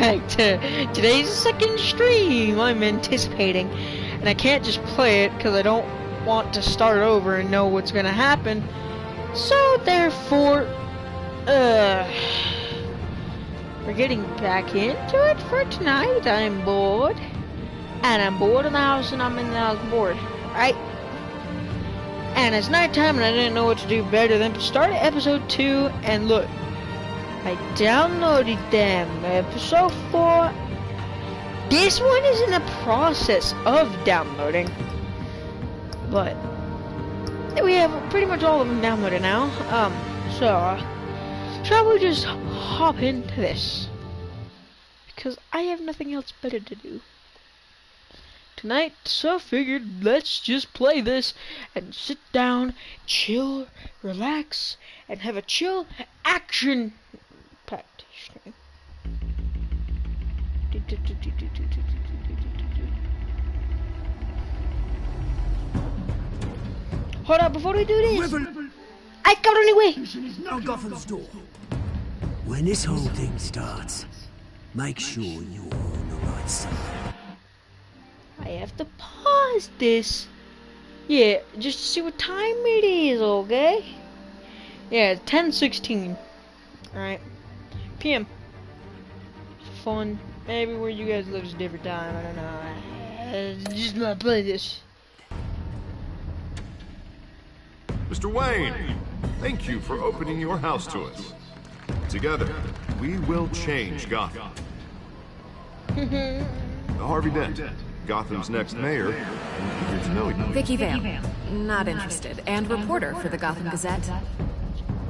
back to today's second stream I'm anticipating. And I can't just play it because I don't want to start over and know what's gonna happen. So therefore, we're getting back into it for tonight. I'm bored. And I'm bored in the house and I'm in the house bored. Right? And it's nighttime and I didn't know what to do better than to start episode 2 and look. I downloaded them. Episode 4. This one is in the process of downloading. But we have pretty much all of them downloaded now. So shall we just hop into this? Because I have nothing else better to do tonight, so I figured let's just play this and sit down, chill, relax, and have a chill action-packed stream. Hold up, before we do this, I got it anyway. Now Gotham's door. When this whole thing starts, make sure you're on the right side. I have to pause this. Yeah, just to see what time it is, okay? Yeah, 10:16. Alright. PM. Fun. Maybe where you guys live is a different time. I don't know. Just not play this. Mr. Wayne, thank you for opening your house to us. Together, we will change Gotham. Harvey Dent, Gotham's next mayor, here to know you. Vicky Vale, not interested, and reporter for the Gotham Gazette.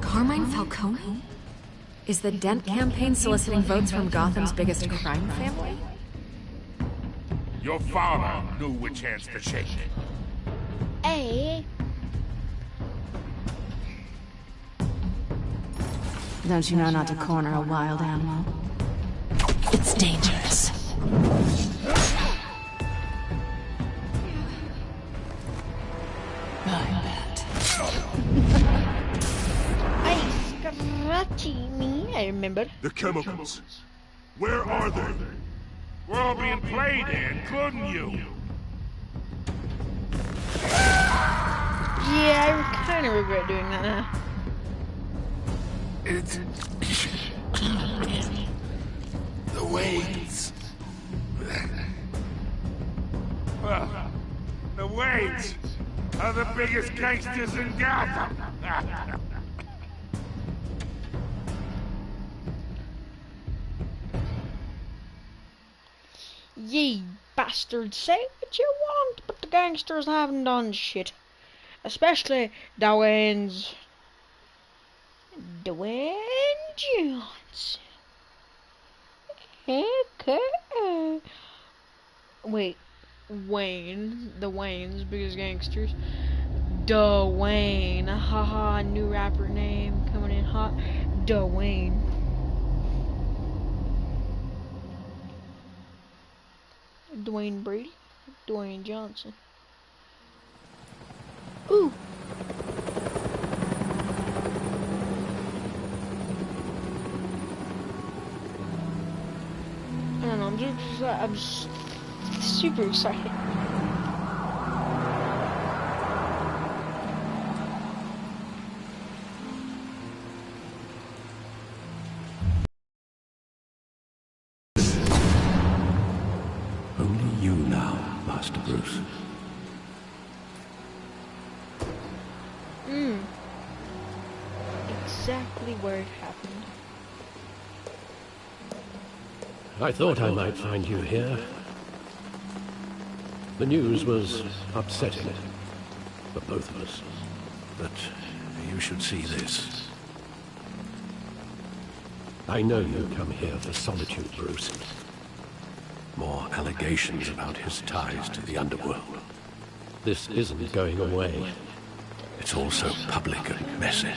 Carmine Falcone? Is the Dent campaign soliciting votes from Gotham's biggest crime family? Your father knew which hands to shake. Hey. Don't you know not to corner a wild animal? It's dangerous. I remember. The chemicals. Where are they? We're all being played in, couldn't you? Yeah, I kind of regret doing that now. It's... the Waynes. Well, the Waynes are the biggest gangsters in Gotham. Ye bastards, say what you want, but the gangsters haven't done shit. Especially Dwayne Johnson. Okay. Wait, Wayne, the Waynes, biggest gangsters. Dwayne, haha, new rapper name coming in hot. Dwayne. Dwayne Brady, Dwayne Johnson. Ooh. I don't know, I'm just super excited. Only you now, Master Bruce. Exactly where it happened. I thought I might find you here. The news was upsetting for both of us. But you should see this. I know you come here for solitude, Bruce. More allegations about his ties to the underworld. This isn't going away. It's all so public and messy.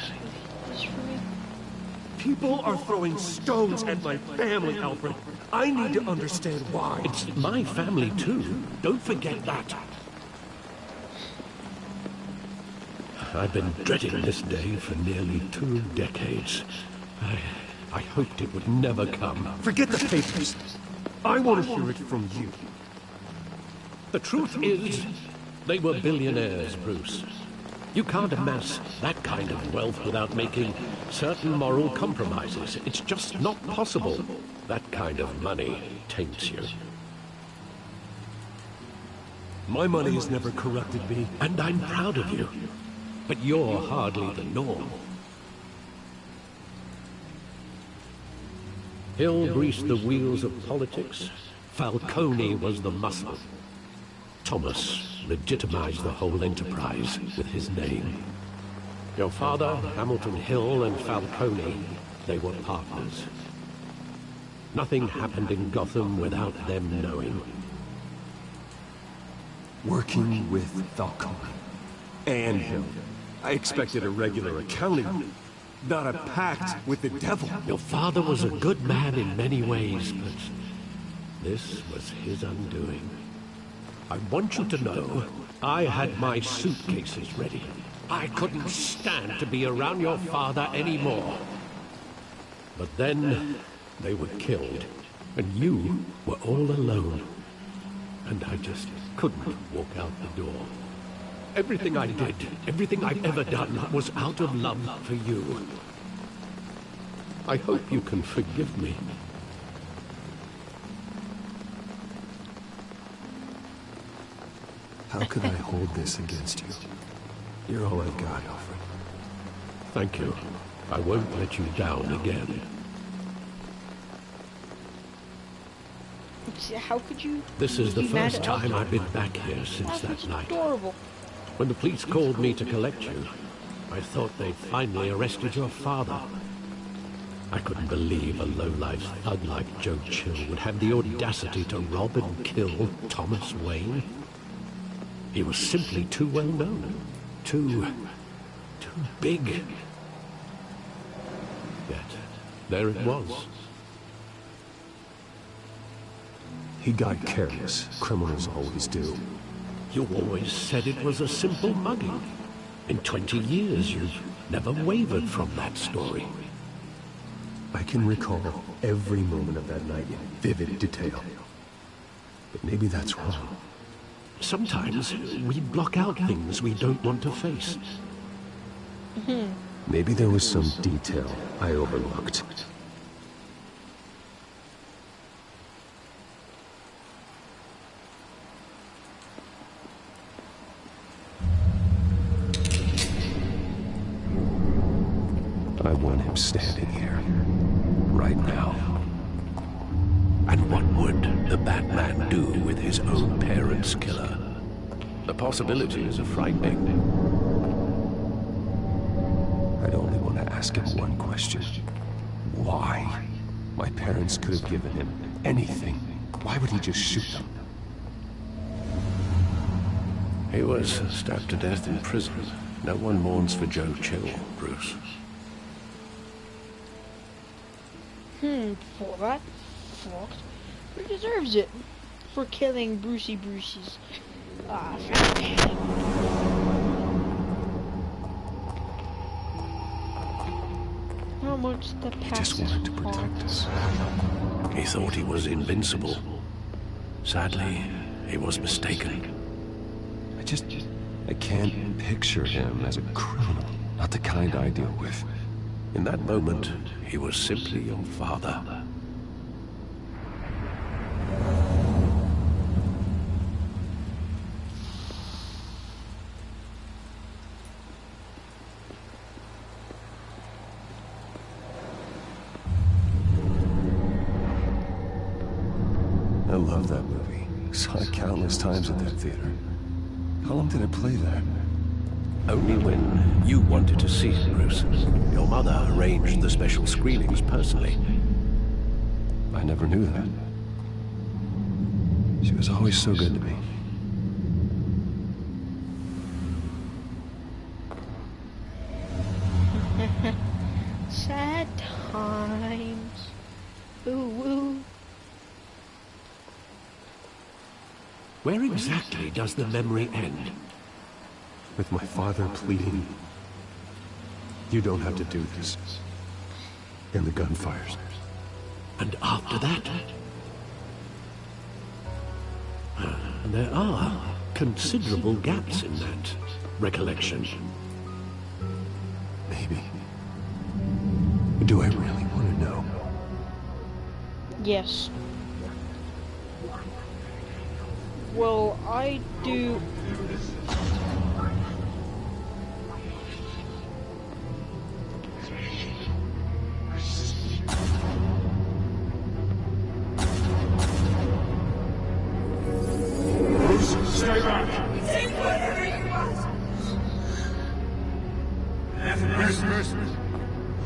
People are throwing stones at my family, Alfred. I need to understand why. It's my family too. Don't forget that. I've been dreading this day for nearly 2 decades. I hoped it would never come. Forget the papers. I want to hear it from you. The truth is, they were billionaires, Bruce. You can't amass that kind of wealth without making certain moral compromises. It's just not possible. That kind of money taints you. My money has never corrupted me. And I'm proud of you. But you're hardly the norm. Hill greased the wheels of politics. Falcone was the muscle. Thomas legitimized the whole enterprise with his name. Your father, Hamilton Hill, and Falcone, they were partners. Nothing happened in Gotham without them knowing. Working with Falcone and Hill. I expected a regular accounting, not a pact with the devil. Your father was a good man in many ways, but this was his undoing. I want you to know, I had my suitcases ready. I couldn't stand to be around your father anymore. But then, they were killed, and you were all alone. And I just couldn't walk out the door. Everything I did, everything I've ever done, was out of love for you. I hope you can forgive me. How could I hold this against you? You're all I've got, Alfred. Thank you. I won't let you down again. How could you? This is the first time I've been back here since that night. Adorable. When the police called me to collect you, I thought they'd finally arrested your father. I couldn't believe a low-life thug like Joe Chill would have the audacity to rob and kill Thomas Wayne. He was simply too well known. Too big. Yet, there it was. He got careless. Criminals always do. You always said it was a simple mugging. In 20 years, you've never wavered from that story. I can recall every moment of that night in vivid detail. But maybe that's wrong. Sometimes we block out things we don't want to face. Maybe there was some detail I overlooked. I want him standing here, right now. And what would the Batman do with his own parents' killer? The possibilities are frightening. I'd only want to ask him one question. Why? My parents could have given him anything. Why would he just shoot them? He was stabbed to death in prison. No one mourns for Joe Chill, Bruce. For that fucked. He deserves it. For killing Brucey's family. How much the past He just wanted to protect us. He thought he was invincible. Sadly, he was mistaken. I can't picture him as a criminal. Not the kind I deal with. In that moment, he was simply your father. I love that movie. Saw it countless times at that theater. How long did it play there? Only when you wanted to see it, Bruce. Your mother arranged the special screenings personally. I never knew that. She was always so good to me. Sad times. Ooh. Where exactly does the memory end? With my father pleading, "You don't have to do this." And the gunfires. And after that? There are considerable gaps in that recollection. Maybe. Do I really want to know? Yes. Well, I do. Stay back! Take whatever you want! Nothing business.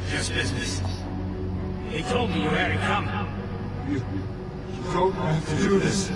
Just business. He told me you had it coming. You don't have to do this.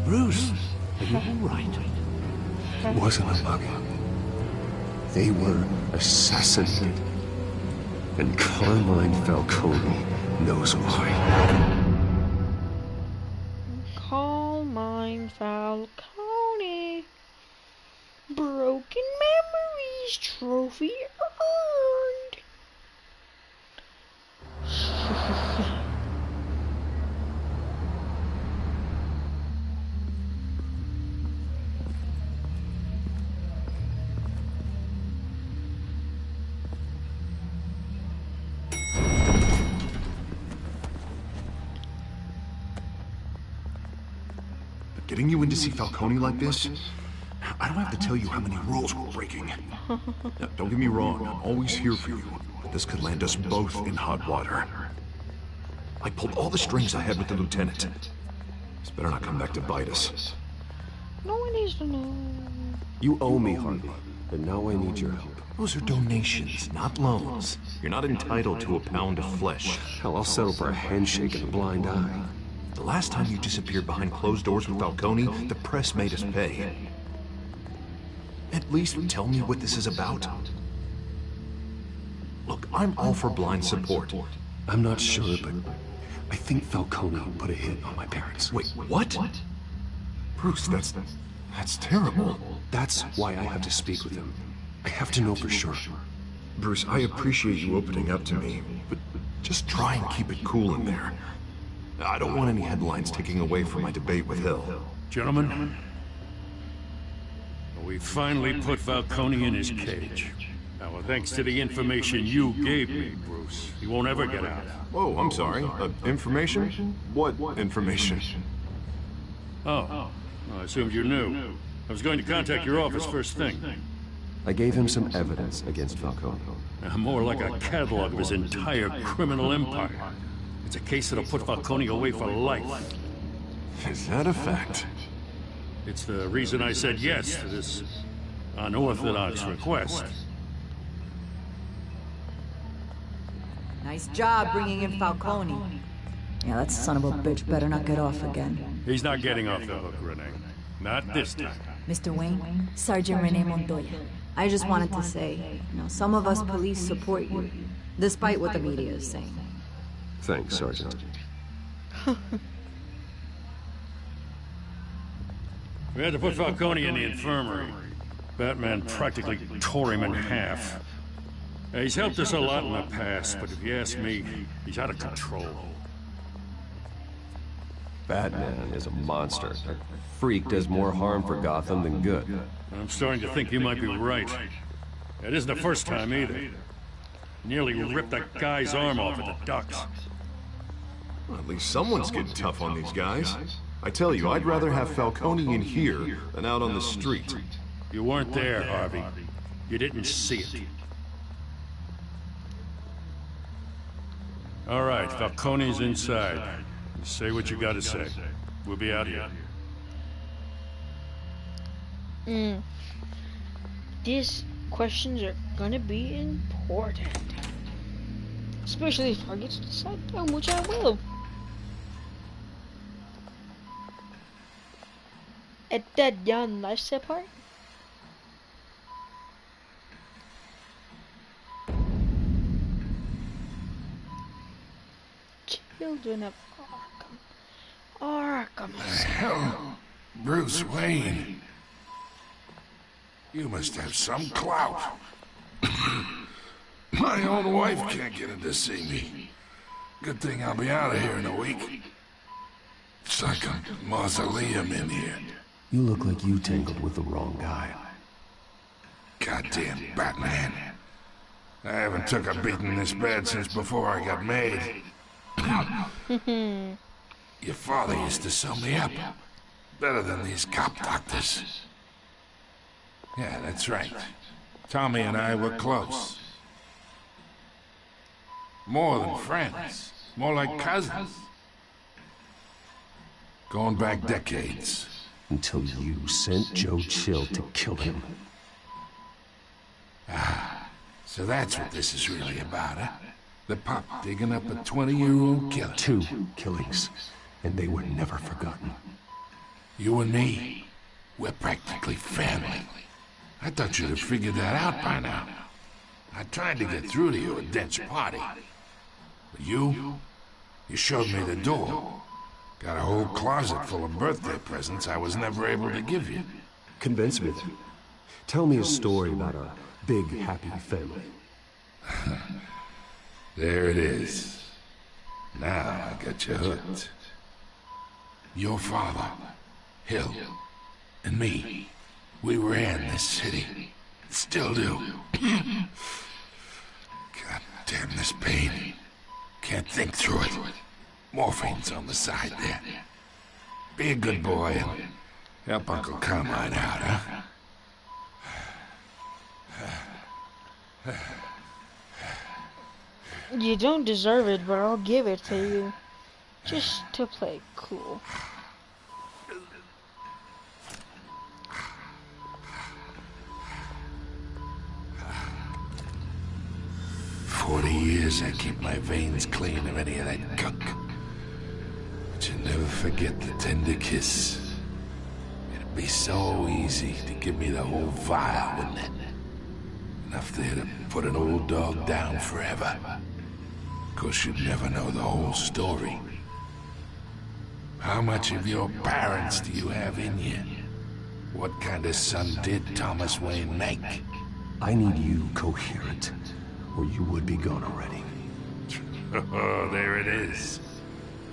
Bruce, are you all right? It wasn't a bug. They were assassinated. And Carmine Falcone knows why. Carmine Falcone. Broken Memories trophy earned. Getting you in to see Falcone like this? I don't have to tell you how many rules we're breaking. Now, don't get me wrong, I'm always here for you, but this could land us both in hot water. I pulled all the strings I had with the lieutenant. This better not come back to bite us. No one needs to know. You owe me, Harvey, and now I need your help. Those are donations, not loans. You're not entitled to a pound of flesh. Hell, I'll settle for a handshake and a blind eye. The last time you disappeared behind closed doors with Falcone, the press made us pay. At least tell me what this is about. Look, I'm all for blind support. I'm not sure, but I think Falcone put a hit on my parents. Wait, what? Bruce, that's terrible. That's why I have to speak with him. I have to know for sure. Bruce, I appreciate you opening up to me, but just try and keep it cool in there. I don't want any headlines taking away from my debate with Hill. Gentlemen, we finally put Falcone in his cage. Now, thanks to the information you gave me, Bruce, he won't ever get out. Oh, I'm sorry. Information? What information? Oh, I assumed you knew. I was going to contact your office first thing. I gave him some evidence against Falcone. More like a catalog of his entire criminal empire. It's a case that'll put Falcone away for life. Is that a fact? It's the reason I said yes to this unorthodox request. Nice job bringing in Falcone. Yeah, that son of a bitch better not get off again. He's not getting off the hook, Renee. Not this time. Mr. Wayne, Sergeant Renee Montoya. I just wanted to say, some of us police support you, despite what the media is saying. Thanks, Sergeant. We had to put Falcone in the infirmary. Batman practically tore him in half. He's helped us a lot in the past, but if you ask me, he's out of control. Batman is a monster. That freak does more harm for Gotham than good. I'm starting to think you might be right. It isn't the first time either. Nearly ripped that guy's arm off at the docks. Well, at least someone's getting tough on these guys. I tell you, I'd rather have Falcone in here than out on the street. You weren't there, Harvey. You didn't see it. All right, Falcone's inside. You say what you gotta say. We'll be out here. These questions are gonna be important. Especially if I get to decide how much I will. At that young lifestyle part. Children of Arkham. Hell, Bruce Wayne. You must have some clout. My own wife can't get in to see me. Good thing I'll be out of here in a week. It's like a mausoleum in here. You look like you tangled with the wrong guy. Goddamn Batman. I haven't took a beating this bad since before I got made. Your father used to sew me up. Better than these cop doctors. Yeah, that's right. Tommy and I were close. More than friends. More like cousins. Going back decades. Until you sent Joe Chill to kill him. Ah, so that's what this is really about, huh? The pup digging up a 20-year-old killer. 2 killings, and they were never forgotten. You and me, we're practically family. I thought you'd have figured that out by now. I tried to get through to you at Dent's party. But you showed me the door. Got a whole closet full of birthday presents I was never able to give you. Convince me then. Tell me a story about a big, happy family. There it is. Now I got you hooked. Your father, Hill, and me, we ran this city. Still do. God damn this pain. Can't think through it. Morphine's on the side there. Be a good boy and help Uncle Carmine out, huh? You don't deserve it, but I'll give it to you. Just to play cool. Years I keep my veins clean of any of that gunk. But you never forget the tender kiss. It'd be so easy to give me the whole vial, wouldn't it? Enough there to put an old dog down forever. Of course, you'd never know the whole story. How much of your parents do you have in you? What kind of son did Thomas Wayne make? I need you coherent, or you would be gone already. Oh, there it is.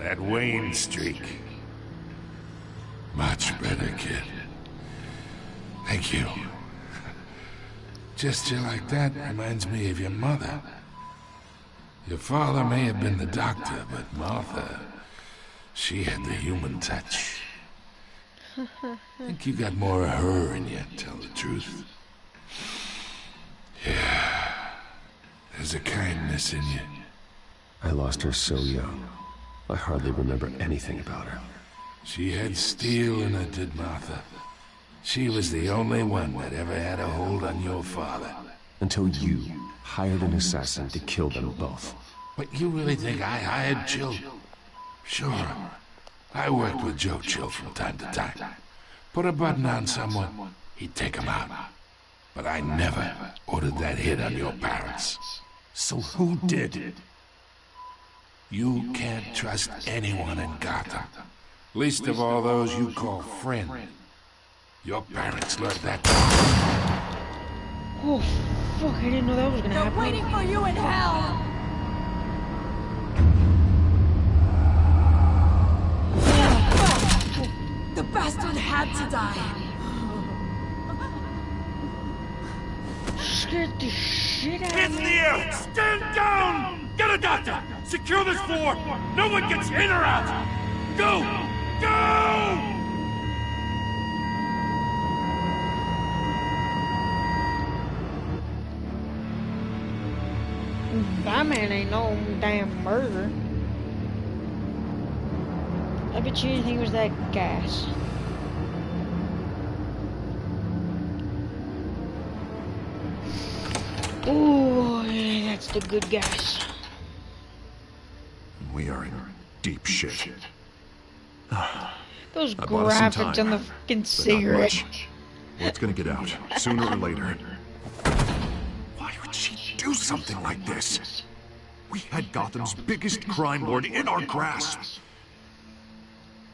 That Wayne streak. Much better, kid. Thank you. Gesture like that reminds me of your mother. Your father may have been the doctor, but Martha, she had the human touch. I think you got more of her in you, to tell the truth. Yeah. There's a kindness in you. I lost her so young. I hardly remember anything about her. She had steel in her, did Martha. She was the only one that ever had a hold on your father. Until you hired an assassin to kill them both. But you really think I hired Chill? Sure. I worked with Joe Chill from time to time. Put a button on someone, he'd take him out. But I never ordered that hit on your parents. So who did? You can't trust anyone in Gotham. Least of all those you call friend. Your parents learned that. Oh, fuck, I didn't know that was gonna happen. They're waiting for you in hell! The bastard had to die. Scared the shit out Hands of in me. the air! Stand down! Get a doctor! Secure this floor! No one gets in or out! Go! That man ain't no damn murderer. I bet you anything was that gas. Ooh, yeah, that's the good gas. We are in deep shit. Those I bought us some graphics time, on the fucking but cigarette. not much. Well, it's gonna get out, sooner or later. Why would she do something like this? We had Gotham's biggest crime lord in our grasp.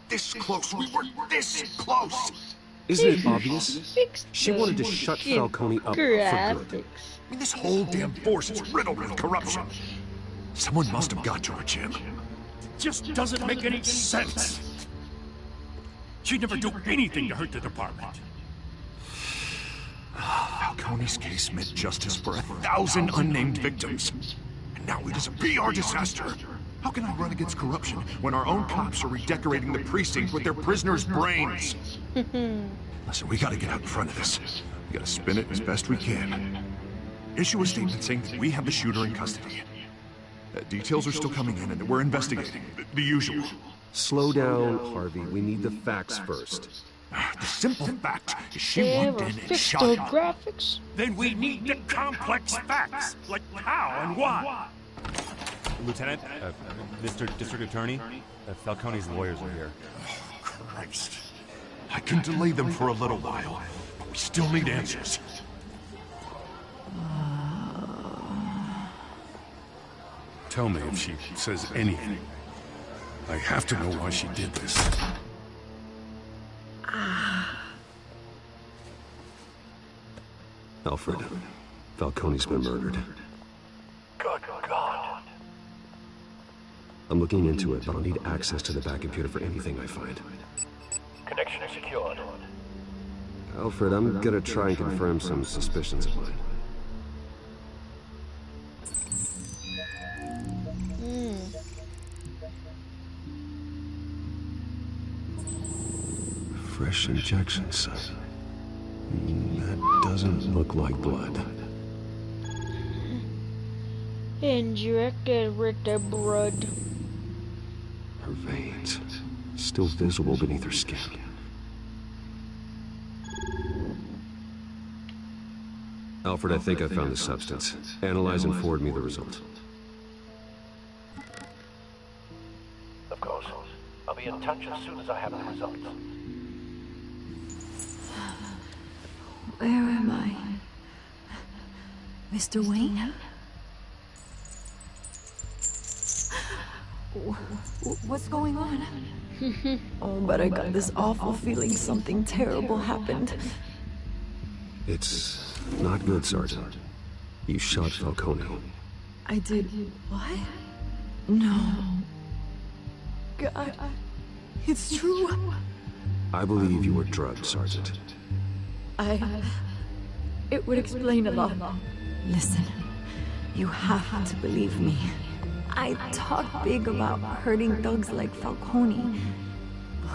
This close, we were this close! Isn't it obvious? She wanted to shut Falcone up for good. I mean, this whole damn force is riddled with corruption. Someone must have got to her, Jim. Just doesn't make any sense. She'd never do anything to hurt the department. Falcone's case meant justice for 1,000 unnamed victims. And now it is a PR disaster. How can I run against corruption when our own cops are redecorating the precinct with their prisoners' brains? Listen, we gotta get out in front of this. We gotta spin it as best we can. Issue a statement saying that we have the shooter in custody. Details are still coming in and we're investigating. The usual. Slow down, Harvey. We need the facts first. The simple fact is she walked in and shot him. Graphics? Then we need the complex facts, like how and why. Lieutenant, Mr. District Attorney, Falcone's lawyers are here. Oh, Christ. I can delay them for a little while, but we still need answers. Tell me if she says anything. I have to know why she did this. Alfred, Falcone's been murdered. Good God. I'm looking into it, but I'll need access to the back computer for anything I find. Connection secured. Alfred, I'm gonna try and confirm some suspicions of mine. Fresh injection site. That doesn't look like blood. Injected with the blood. Her veins, still visible beneath her skin. Alfred, I think I found the substance. Analyze and forward me the result. Of course. I'll be in touch as soon as I have the results. Where am I? Mr. Wayne? What's going on? Oh, but I got this awful feeling something terrible happened. It's not good, Sergeant. You shot Falcone. I did what? No. God, it's true. I believe you were drugged, Sergeant. It would explain a lot. Listen, you have to believe me. I talk big about hurting thugs like Falcone,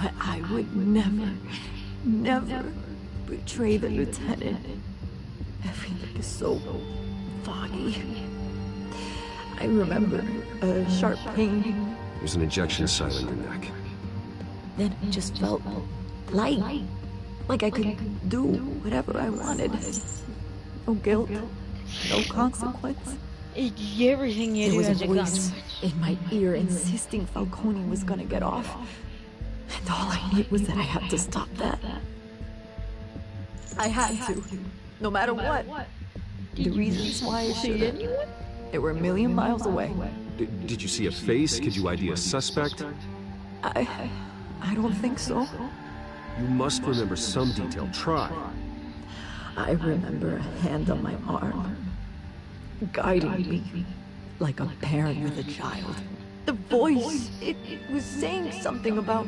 but I would never betray the lieutenant. Everything is so foggy. I remember a sharp pain. There's an injection site on your neck. Then it just felt light. Like I could do whatever I wanted. No guilt, no consequence. Everything you do There was has a a voice consequence. in my ear insisting Falcone was gonna get off. And all I knew was that I had to stop that. I had to, no matter what. The reasons why I shouldn't, they were a million miles away. Did you see a face? Could you ID a suspect? I don't think so. You must remember some detail. Try. I remember a hand on my arm, guiding me like a parent with a child. The voice, it was saying something about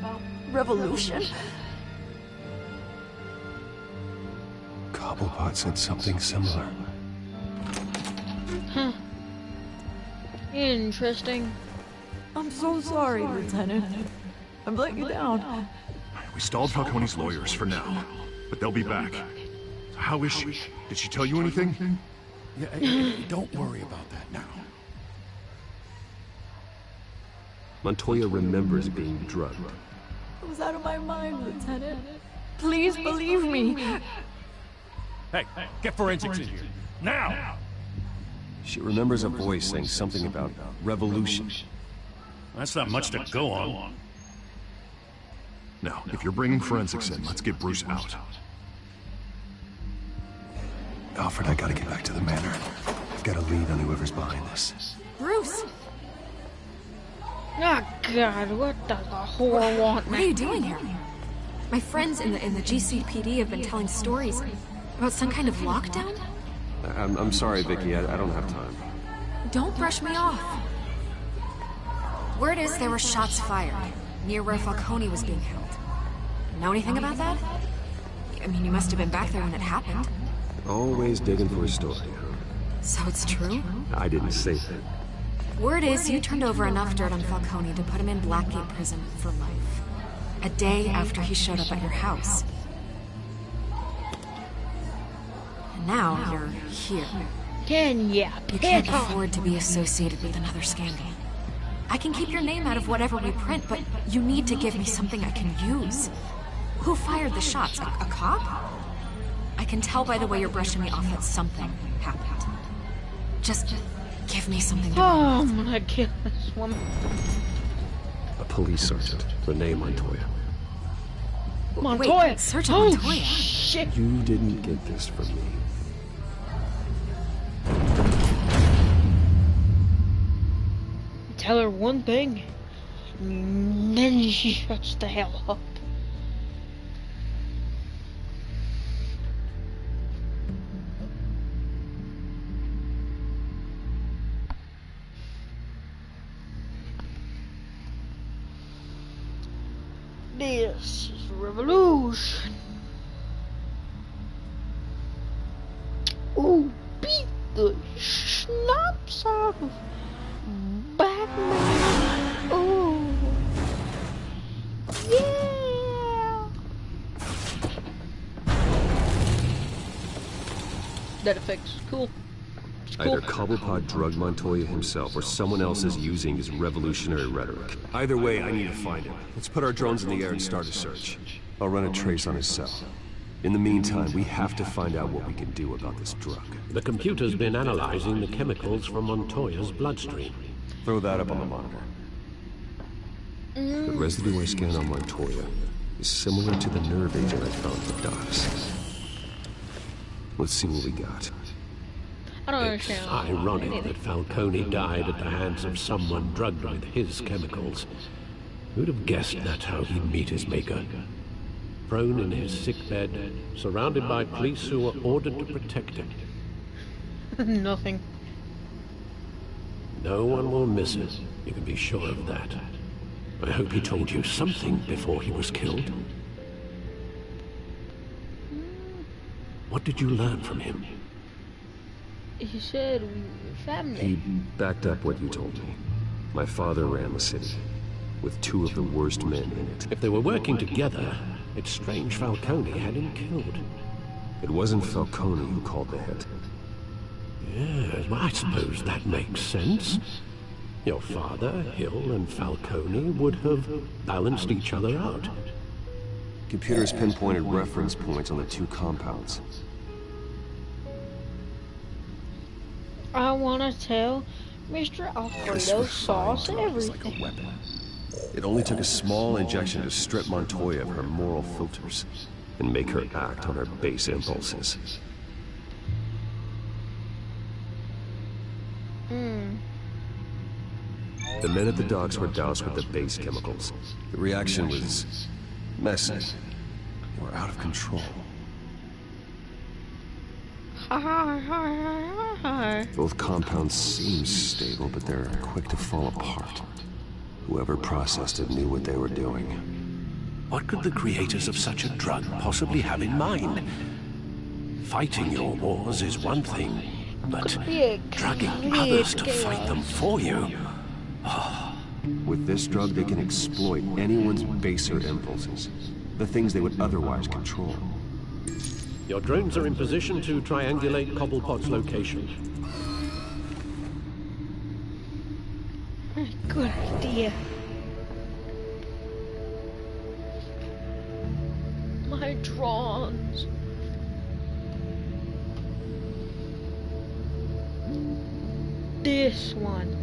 revolution. Cobblepot said something similar. Huh. Interesting. I'm so sorry, Lieutenant. I've let you down. We stalled Falcone's lawyers for now, but they'll be back. How is she? Did she tell you anything? Yeah, hey, don't worry about that now. Montoya remembers being drugged. I was out of my mind, Lieutenant. Please believe me. Hey, get forensics in here. Now! She remembers a voice saying something about revolution. That's not much to go on. Now, if you're bringing forensics in, let's get Bruce out. Alfred, I gotta get back to the manor. I've got a lead on whoever's behind this. Bruce! Oh God, what does the whore want? What are you doing here? My friends in the GCPD have been telling stories about some kind of lockdown? I'm sorry, Vicky. I don't have time. Don't brush me off. Word is there were shots fired near where Falcone was being held. Know anything about that? I mean, you must have been back there when it happened. Always digging for a story, huh? So it's true? I didn't say that. Word is you turned over enough dirt on Falcone to put him in Blackgate Prison for life. A day after he showed up at your house. And now you're here. You can't afford to be associated with another scandal. I can keep your name out of whatever we print, but you need to give me something I can use. Who fired the shots? A cop? I can tell by the way you're brushing me off that something happened. Just give me something to Oh, I'm gonna kill this woman. A police sergeant, Renee Montoya. Montoya! Wait, Sergeant Montoya? Shit! You didn't get this from me. Tell her one thing, and then she shuts the hell up. This is revolution. Ooh, beat the schnapps out of Batman. Ooh. Yeah. That effect's cool. Either Cobblepot drugged Montoya himself, or someone else is using his revolutionary rhetoric. Either way, I need to find him. Let's put our drones in the air and start a search. I'll run a trace on his cell. In the meantime, we have to find out what we can do about this drug. The computer's been analyzing the chemicals from Montoya's bloodstream. Throw that up on the monitor. The residue I scanned on Montoya is similar to the nerve agent I found at the docks. Let's see what we got. I don't It's understand. ironic that Falcone died at the hands of someone drugged with his chemicals. Who'd have guessed that's how he'd meet his maker? Prone in his sickbed, surrounded by police who were ordered to protect him. Nothing. No one will miss it, you can be sure of that. I hope he told you something before he was killed. What did you learn from him? He said we were family. He backed up what you told me. My father ran the city, with two of the worst men in it. If they were working together, it's strange Falcone had him killed. It wasn't Falcone who called the hit. Yes, well, I suppose that makes sense. Your father, Hill, and Falcone would have balanced each other out. Computers pinpointed reference points on the two compounds. I wanna tell Mr. Alfredo sauce everything. Like a weapon. It only took a small injection to strip Montoya of her moral filters and make her act on her base impulses. The men at the docks were doused with the base chemicals. The reaction was messy. They were out of control. Both compounds seem stable, but they're quick to fall apart. Whoever processed it knew what they were doing. What could the creators of such a drug possibly have in mind? Fighting your wars is one thing, but drugging others to fight them for you? Oh, With this drug, they can exploit anyone's baser impulses. The things they would otherwise control. Your drones are in position to triangulate Cobblepot's location. Good idea. My drones. This one.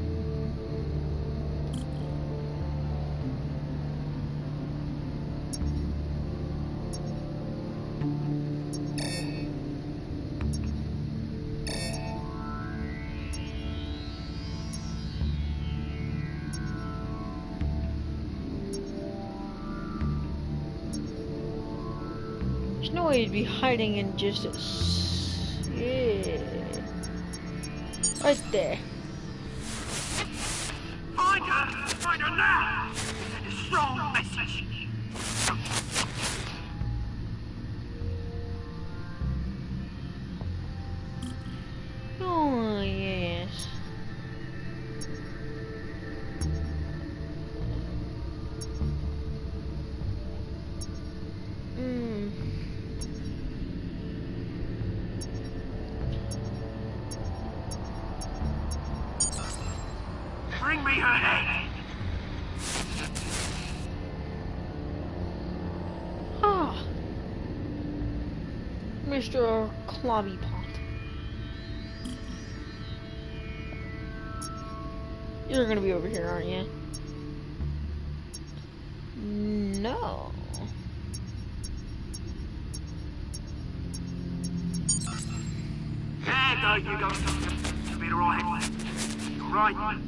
There's no way he'd be hiding in just a... Yeah. Right there. Find her now! Send a strong message. Oh, yes. Bring me her head! Ah. Mr. Clobbipot. You're gonna be over here, aren't you? No. There you go. You'll be alright. You're right.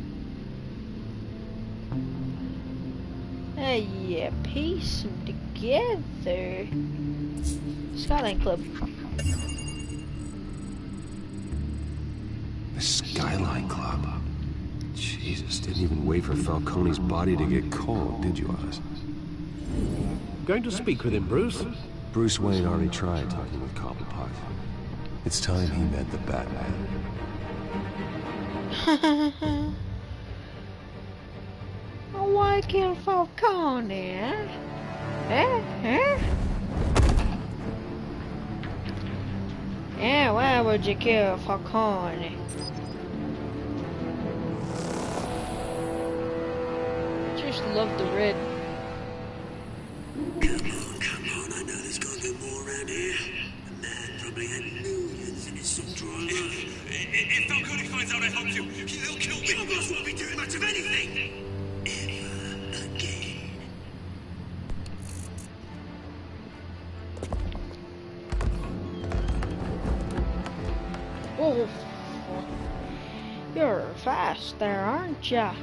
Hey, yeah, piece them together. Skyline Club. The Skyline Club. Jesus, didn't even wait for Falcone's body to get cold, did you, Oz? Going to speak with him, Bruce? Bruce Wayne already tried talking with Cobblepot. It's time he met the Batman. Why kill Falcone, eh? Yeah, why would you kill Falcone? Just love the red. Come on, I know there's gotta be more around here. The man probably had millions in his soul drawer. If Falcone finds out I helped you, he'll kill me. Your boss won't be doing much of anything. Ever again. Oh, you're fast there, aren't ya?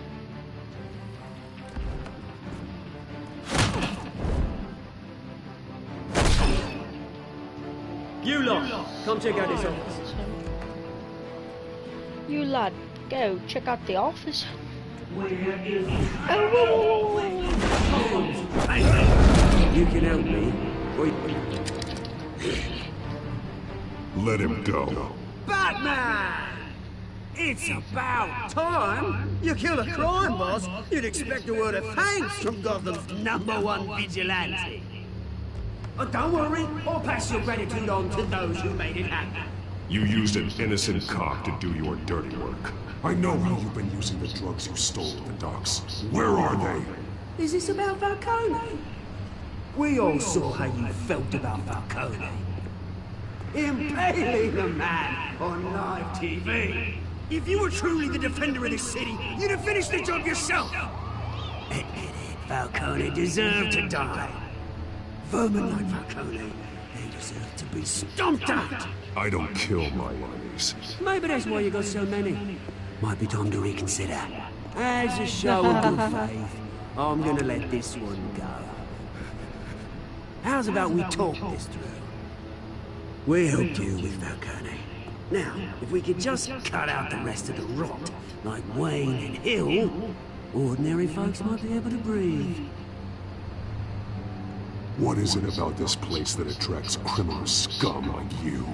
You lot, come check out this office. You lot, go check out the office. You can help me. Let him go. Batman! It's about time! You kill a crime boss, you'd expect a word of thanks from Gotham's #1 vigilante. But don't worry, I'll pass your gratitude on to those who made it happen. You used an innocent cop to do your dirty work. I know how you've been using the drugs you stole at the docks. Where are they? Is this about Falcone? We all saw how you felt about Falcone. Impaling a man on live TV. If you were truly the defender of this city, you'd have finished the job yourself. Admit it, Falcone deserved to die. Vermin like Falcone, they deserve to be stomped out. I don't kill my enemies. Maybe that's why you got so many. Might be time to reconsider. As a show of good faith, I'm gonna let this one go. How's about we talk this through? We helped you with Falcone. Now, if we could just cut out the rest of the rot, like Wayne and Hill, ordinary folks might be able to breathe. What is it about this place that attracts criminal scum like you?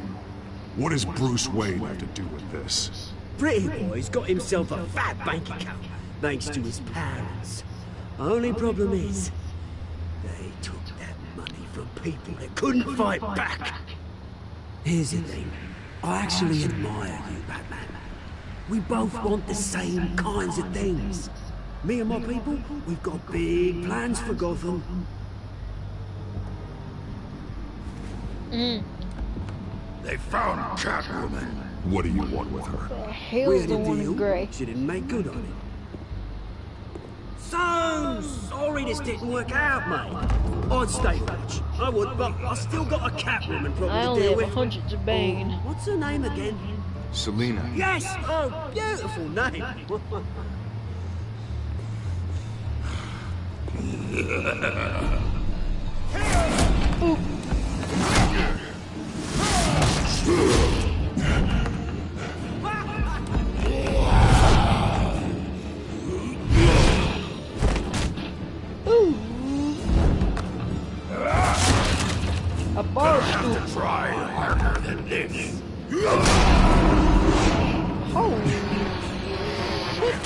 What does Bruce Wayne have to do with this? Pretty Boy's got himself a fat bank account. thanks to his parents. Only problem is, they took that money from people that couldn't fight back. Here's the thing. I actually admire you, Batman. We both want the same kinds of things. Me and my people, we've got big plans for Gotham. They found Catwoman. What do you want with her? The hell's the one in grey? She didn't make good on it. So sorry this didn't work out, mate. I'd stay rich. I would, but I still got a Catwoman problem I to only deal have with. hundreds of Bane. Oh, what's her name again? Selina. Yes! Oh, beautiful name. A bar stool. Try harder than this. Holy shit.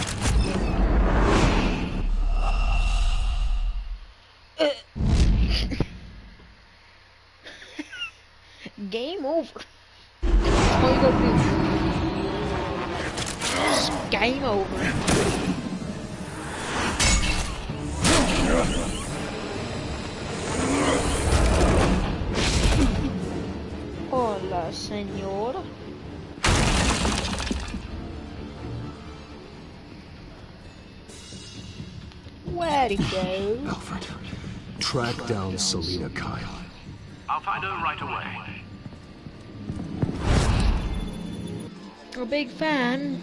Game over. That's all you gotta do. Just game over. Hola, señor. Where'd he go? Alfred, track down Selina Kyle. I'll find her right away. A big fan.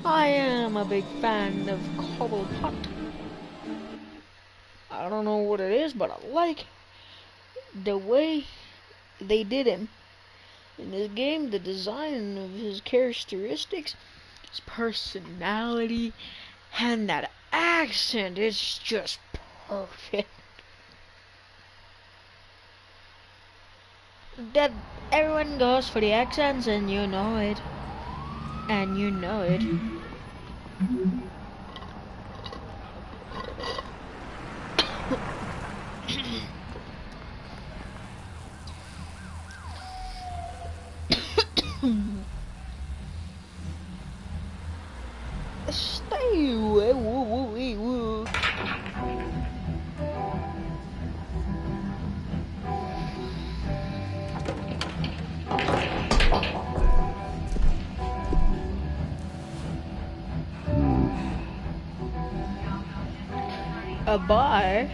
I am a big fan of Cobblepot. I don't know what it is, but I like the way they did him. In this game, the design of his characteristics, his personality, and that accent is just perfect. That everyone goes for the accents, and you know it. And you know it. Stay away, woo, woo, wee, woo. A bar? Is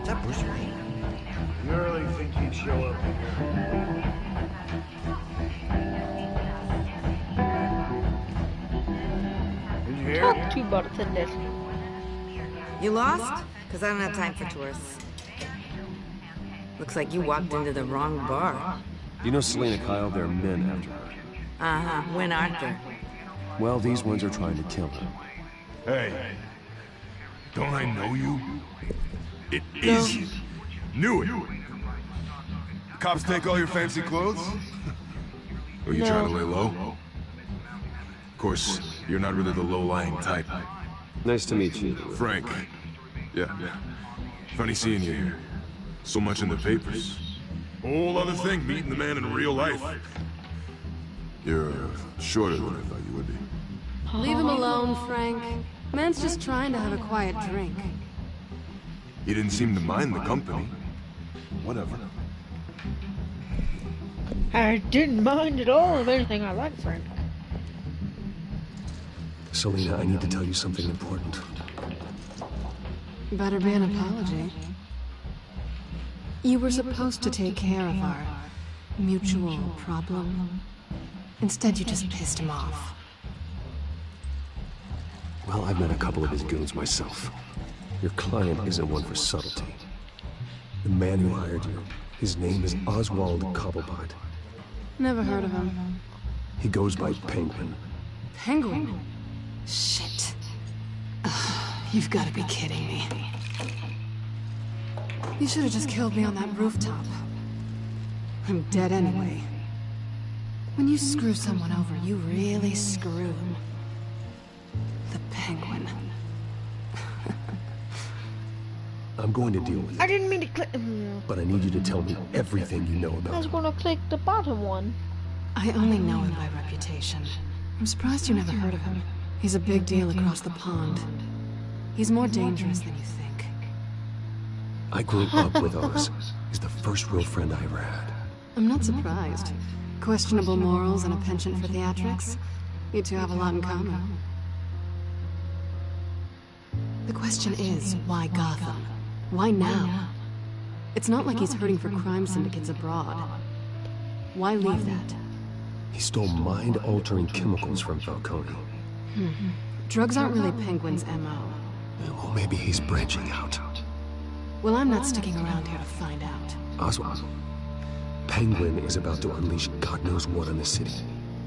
that Bruce Wayne? You really think he'd show up here? Talk to bartender. You lost? Because I don't have time for tourists. Looks like you walked into the wrong bar. You know Selina Kyle? There are men after her. Uh-huh. When aren't there? Well, these ones are trying to kill her. Hey, don't I know you? It is you. Knew it. Cops take all your fancy clothes? Are you trying to lay low? Of course, you're not really the low-lying type. Nice to meet you. Frank. Yeah. Funny seeing you here. So much in the papers. Whole other thing, meeting the man in real life. You're shorter than I thought you would be. Leave him alone, Frank. Man's just trying to have a quiet drink. He didn't seem to mind the company. Whatever. I didn't mind at all. If anything, I like Frank. Selina, I need to tell you something important. Better be an apology. You were supposed to take care of our mutual problem. Instead, you just pissed him off. Well, I've met a couple of his goons myself. Your client isn't one for subtlety. The man who hired you, his name is Oswald Cobblepot. Never heard of him. He goes by Penguin. Penguin? Shit. You've got to be kidding me. You should have just killed me on that rooftop. I'm dead anyway. When you screw someone over, you really screw them. The Penguin. I'm going to deal with it. I didn't mean to click. But I need you to tell me everything you know about I was him. gonna click the bottom one. I only know him by reputation. I'm surprised you never heard of him. He's a big deal across the pond. He's more dangerous than you think. I grew up with Oz. He's the first real friend I ever had. I'm not surprised. Questionable morals and a penchant for theatrics. You two have a lot in common. The question is, why Gotham? Why now? It's not like he's hurting for crime syndicates abroad. Why leave that? He stole mind-altering chemicals from Falcone. Drugs aren't really Penguin's MO. Well, maybe he's branching out. Well, I'm not sticking around here to find out. Oswald, Penguin is about to unleash God knows what on the city.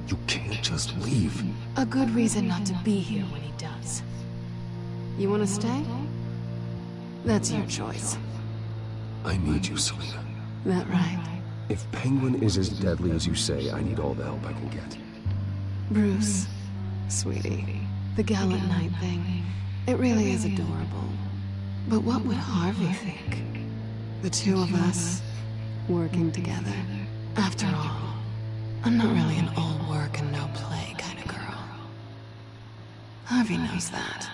You can't just leave. A good reason not to be here when he does. You want to stay? That's your choice. I need you, Selina. That right? If Penguin is as deadly as you say, I need all the help I can get. Bruce, sweetie, the gallant knight thing, it really is adorable. But what would Harvey think? The two of us, working together. After all, I'm not really an all work and no play kind of girl. Harvey knows that.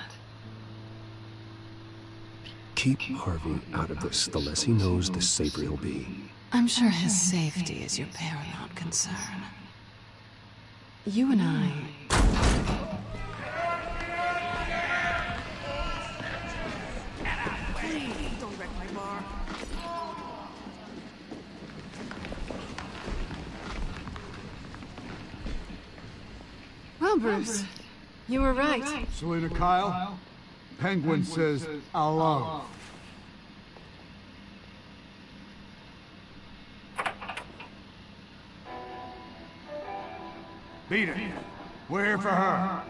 Keep Harvey out of this. The less he knows, the safer he'll be. I'm sure his safety is your paramount concern. You and I... Don't wreck my bar. Well, Bruce, you were right. Selina Kyle, Penguin says I love. Beat it. We're here for her.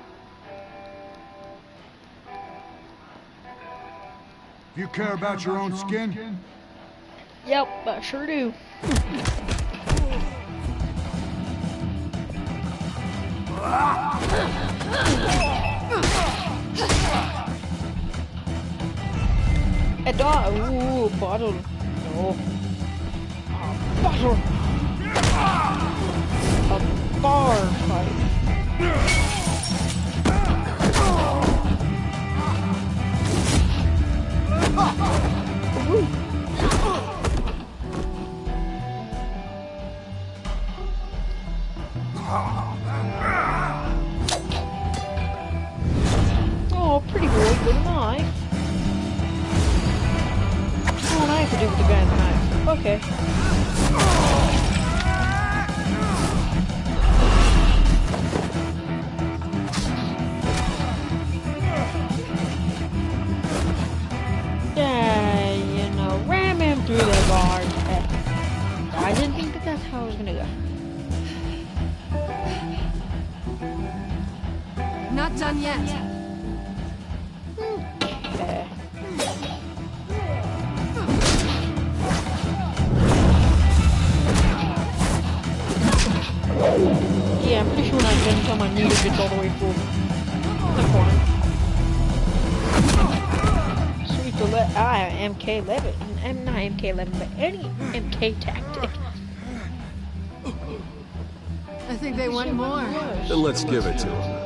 You care about your own skin? Yep, I sure do. A dog. Ooh, bottle. No. A bottle. A bar fight. Oh, pretty boy, good knife. Oh, now I have to do with the guy in the knife. Okay. Yeah, you know, ram him through the guard. I didn't think that that's how it was gonna go. Not done yet. Okay. Yeah, I'm pretty sure when I get until my meter gets all the way full. The corner. Sweet to let MK11. I'm not MK11, but any MK tactic. I think they want more. Then let's give it to him.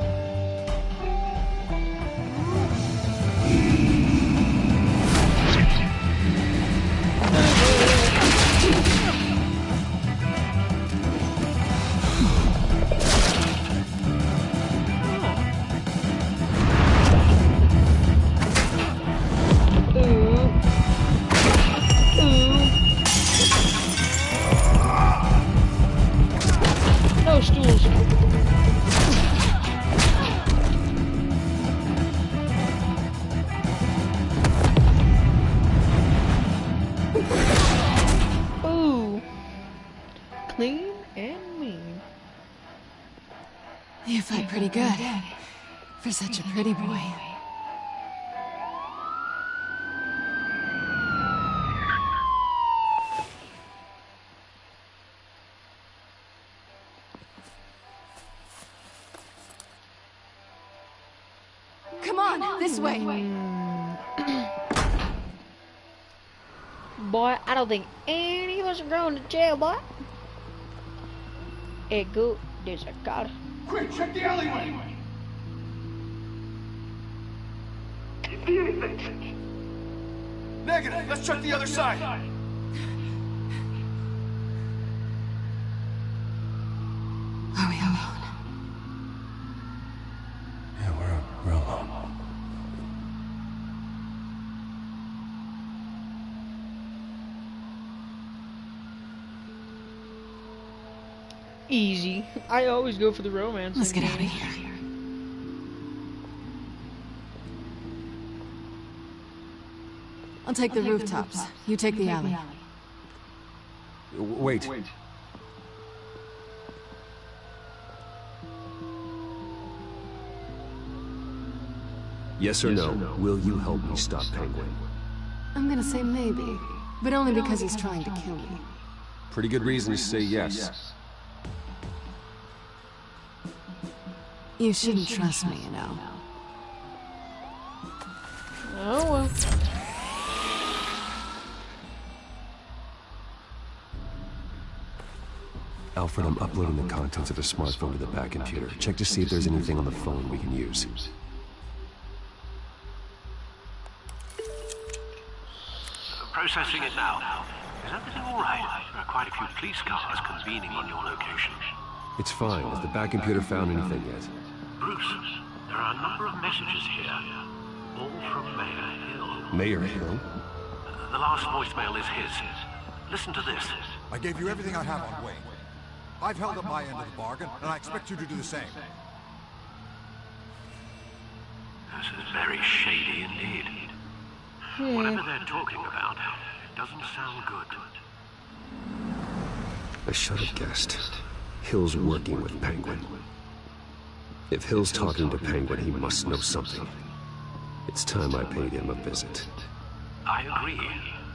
No stools. Ooh. Clean and mean. You fight pretty good. For such a pretty boy. on, this way. Boy, I don't think any of us are going to jail, boy. Hey, go. There's a car. Quick, check the alleyway. See anything? Negative. Let's check the other side. Are we alone? Yeah, we're alone. Easy. I always go for the romance. Let's get out of here. I'll take the rooftops. You take the alley. Wait. Yes or no, will you help me stop Penguin? I'm gonna say maybe, but only because he's trying to kill me. Pretty good reason to say yes. You shouldn't trust me, you know. Oh well. Alfred, I'm uploading the contents of the smartphone to the back computer. Check to see if there's anything on the phone we can use. Processing it now. Is everything all right? There are quite a few police cars convening on your location. It's fine. Has the back computer found anything yet? Bruce, there are a number of messages here, all from Mayor Hill. Mayor Hill? The last voicemail is his. Listen to this. I gave you everything I have on Wayne. I've held up my end of the bargain, and I expect you to do the same. This is very shady indeed. Whatever they're talking about, it doesn't sound good. I should have guessed. Hill's working with Penguin. If Hill's talking to Penguin, he must know something. It's time I paid him a visit. I agree.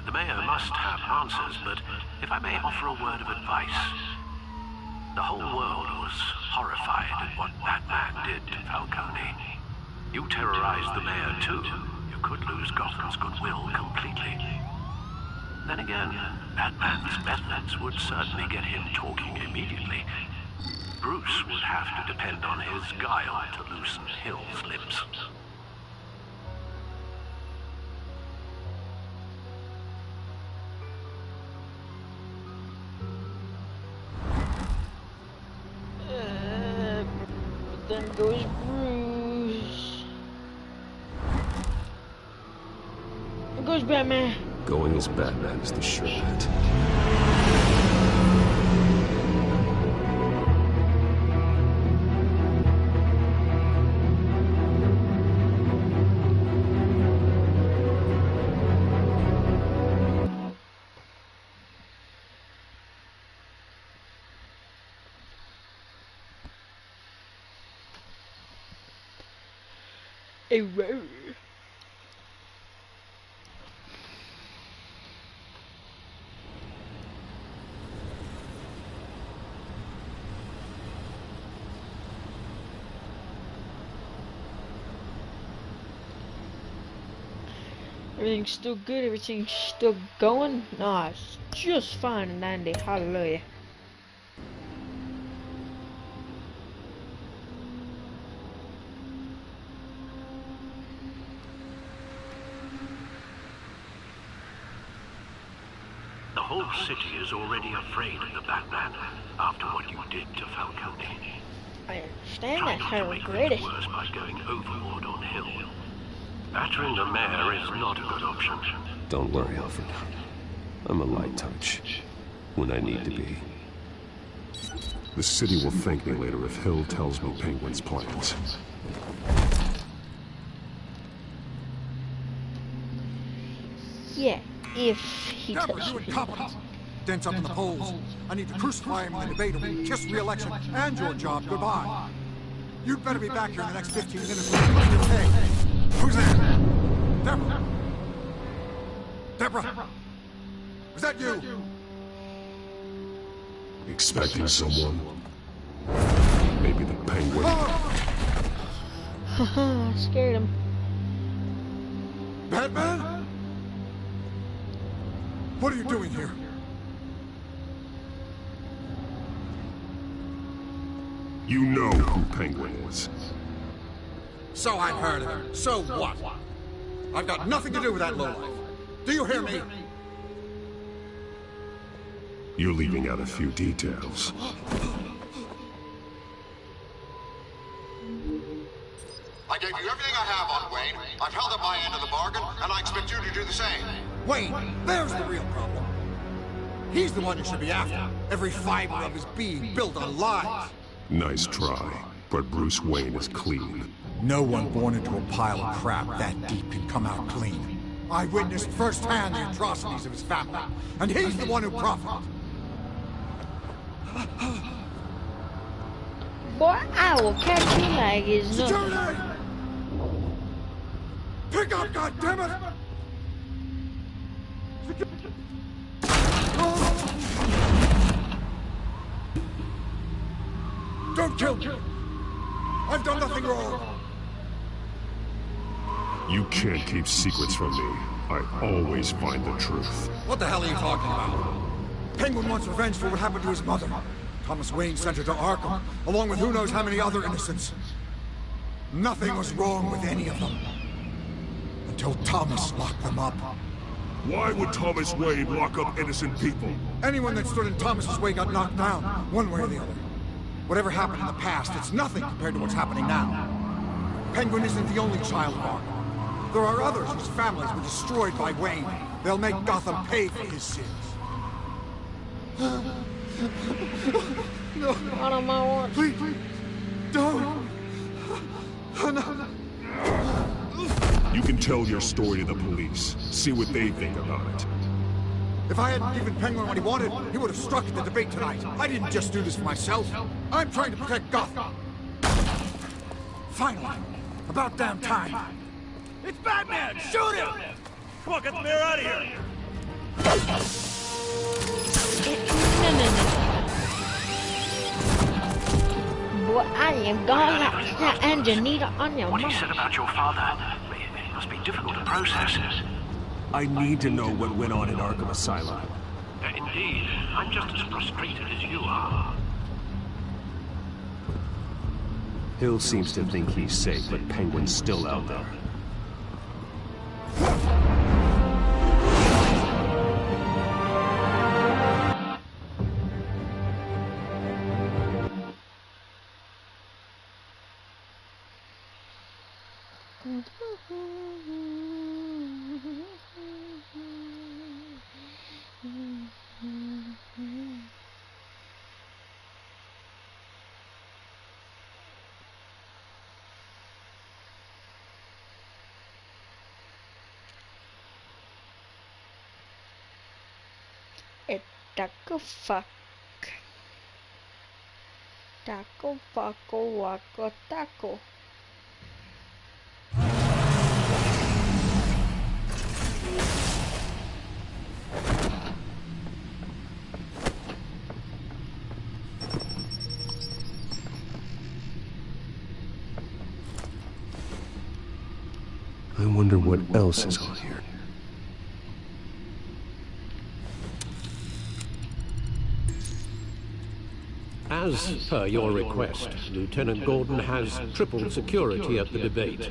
The mayor must have answers, but if I may offer a word of advice. The whole world was horrified at what Batman did to Falcone. You terrorized the mayor too. You could lose Gotham's goodwill completely. Then again, Batman's methods would certainly get him talking immediately. Bruce would have to depend on his guile to loosen Hill's lips. Then goes Bruce. There goes Batman. Going as Batman is the sure bet. Error. Everything's still good, everything's still going. Nah, it's just fine and dandy. Hallelujah. The whole city is already afraid of the Batman after what you did to Falcone. I understand Try that. not I to make regret it. things worse by going overboard on Hill. Battering the mayor is not a good option. Don't worry, Alfred. I'm a light touch. When I need to be. The city will thank me later if Hill tells me Penguin's plans. Yeah, if he Deborah, tells you me. incompetent! Dents up in the polls. I need to crucify him in the debate, kiss re-election, and your job goodbye. You'd better be back here in the next 15 minutes with plenty of pay. Who's there? Deborah! Deborah! Was that you? Expecting someone? Maybe the Penguin. Haha, scared him. Batman? What are you doing here? You know who Penguin is. So I've heard of him. So what? I've got nothing to do with that lowlife. Do you hear me? You're leaving out a few details. I gave you everything I have on Wayne. I've held up my end of the bargain, and I expect you to do the same. Wayne, there's the real problem. He's the one you should be after. Every fiber of his being built on lies. Nice try, but Bruce Wayne is clean. No one born into a pile of crap that deep can come out clean. I witnessed firsthand the atrocities of his family, and he's the one who profited. Boy, I will catch you like it's nothing. Security! Pick up, goddammit! Don't kill me! I've done nothing wrong! You can't keep secrets from me. I always find the truth. What the hell are you talking about? Penguin wants revenge for what happened to his mother. Thomas Wayne sent her to Arkham, along with who knows how many other innocents. Nothing was wrong with any of them. Until Thomas locked them up. Why would Thomas Wayne lock up innocent people? Anyone that stood in Thomas's way got knocked down, one way or the other. Whatever happened in the past, it's nothing compared to what's happening now. Penguin isn't the only child of Arkham. There are others whose families were destroyed by Wayne. They'll make Gotham pay for his sins. No. Out of my watch. Please, don't. No. You can tell your story to the police. See what they think about it. If I hadn't given Penguin what he wanted, he would have struck at the debate tonight. I didn't just do this for myself. I'm trying to protect Gotham. Finally. About damn time. It's Batman! Shoot him! Come on, get the mayor out of here! Boy, I am gonna knock that Angelina on your What mouth. he said about your father, it must be difficult to process. I need to know what went on in Arkham Asylum. Indeed, I'm just as frustrated as you are. Hill seems to think he's safe, but Penguin's still out there. Taco fuck. Taco fucko wacko taco. I wonder what else is on here. As per your request, Lieutenant Gordon has triple security at the debate.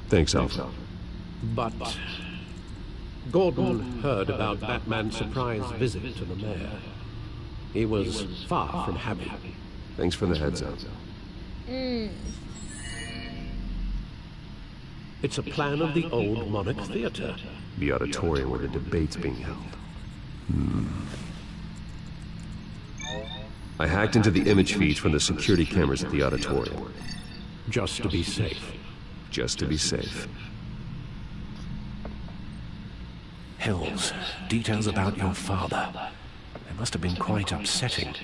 Thanks, Alpha. But Gordon heard about Batman's surprise visit to the mayor. He was far from happy. Thanks for the heads up. It's a plan of the old Monarch Theater. The auditorium where the debate's being held. I hacked into the image feeds from the security cameras at the auditorium. Just to be safe. Just to be safe. Hills, details about your father. They must have been quite upsetting.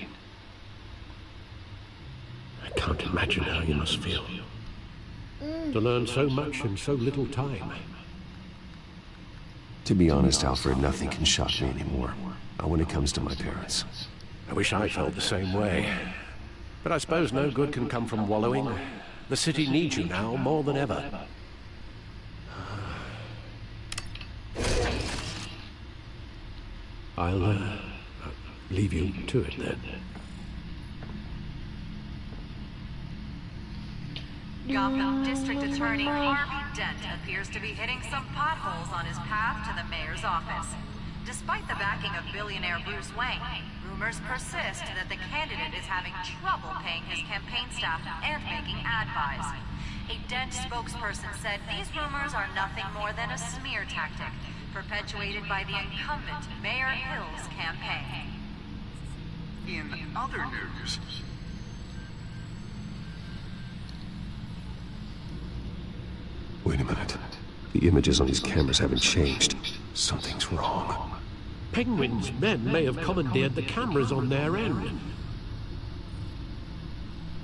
I can't imagine how you must feel. To learn so much in so little time. To be honest, Alfred, nothing can shock me anymore. Not when it comes to my parents. I wish I felt the same way. But I suppose no good can come from wallowing. The city needs you now more than ever. I'll leave you to it then. Gotham District Attorney Harvey Dent appears to be hitting some potholes on his path to the mayor's office. Despite the backing of billionaire Bruce Wayne, rumors persist that the candidate is having trouble paying his campaign staff and making ad buys. A Dent spokesperson said these rumors are nothing more than a smear tactic, perpetuated by the incumbent Mayor Hill's campaign. In other news... Wait a minute. The images on these cameras haven't changed. Something's wrong. Penguin's men may have commandeered the cameras on their end.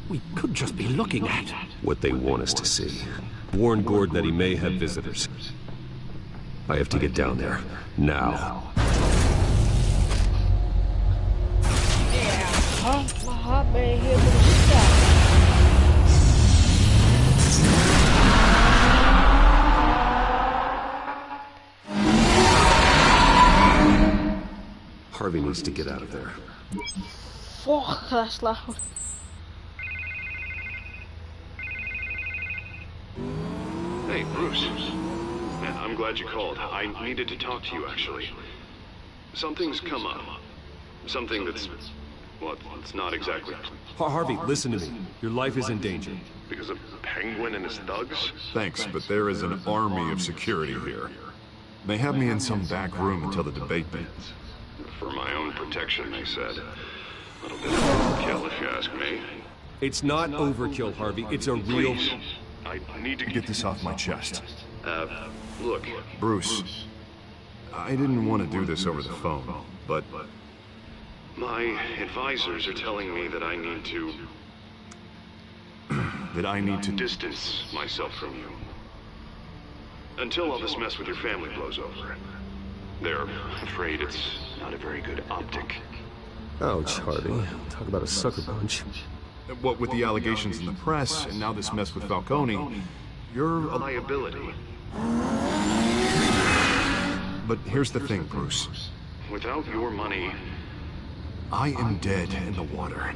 We could just be looking at what they want us to see. Warn Gordon that he may have visitors. I have to get down there. Now. Harvey needs to get out of there. Fuck, that's loud. Hey, Bruce. Man, I'm glad you called. I needed to talk to you, actually. Something's come up. Something that's... well, it's not exactly... Harvey, listen to me. Your life is in danger. Because of Penguin and his thugs? Thanks, but there is an army of security here. They have me in some back room until the debate begins. For my own protection, they said. A little bit of overkill, if you ask me. It's not overkill, Harvey. It's a real... Please. I need to get this off my chest. Look. Bruce, I didn't want to do this over the phone, but... my advisors are telling me that I need to... that I need to... distance myself from you. Until all this mess with your family blows over. They're afraid it's not a very good optic. Ouch, Harvey. Talk about a sucker punch. What with the allegations in the press, and now this mess with Falcone, you're a liability. But here's the thing, Bruce. Without your money... I am dead in the water.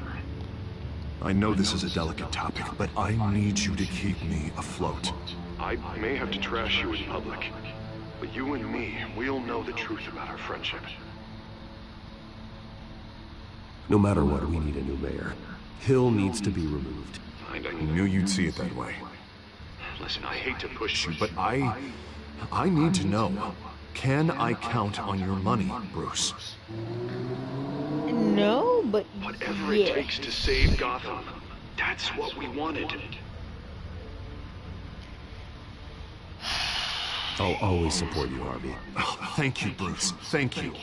I know this is a delicate topic, but I need you to keep me afloat. I may have to trash you in public, but you and me, we'll know the truth about our friendship. No matter what, we need a new mayor. Hill needs to be removed. I knew you'd see it that way. Listen, I hate to push you, but I need to know. Can I count on your money, Bruce? No, but whatever it takes to save Gotham, that's what we wanted. I'll always support you, Harvey. Oh, thank you, Bruce. Thank you.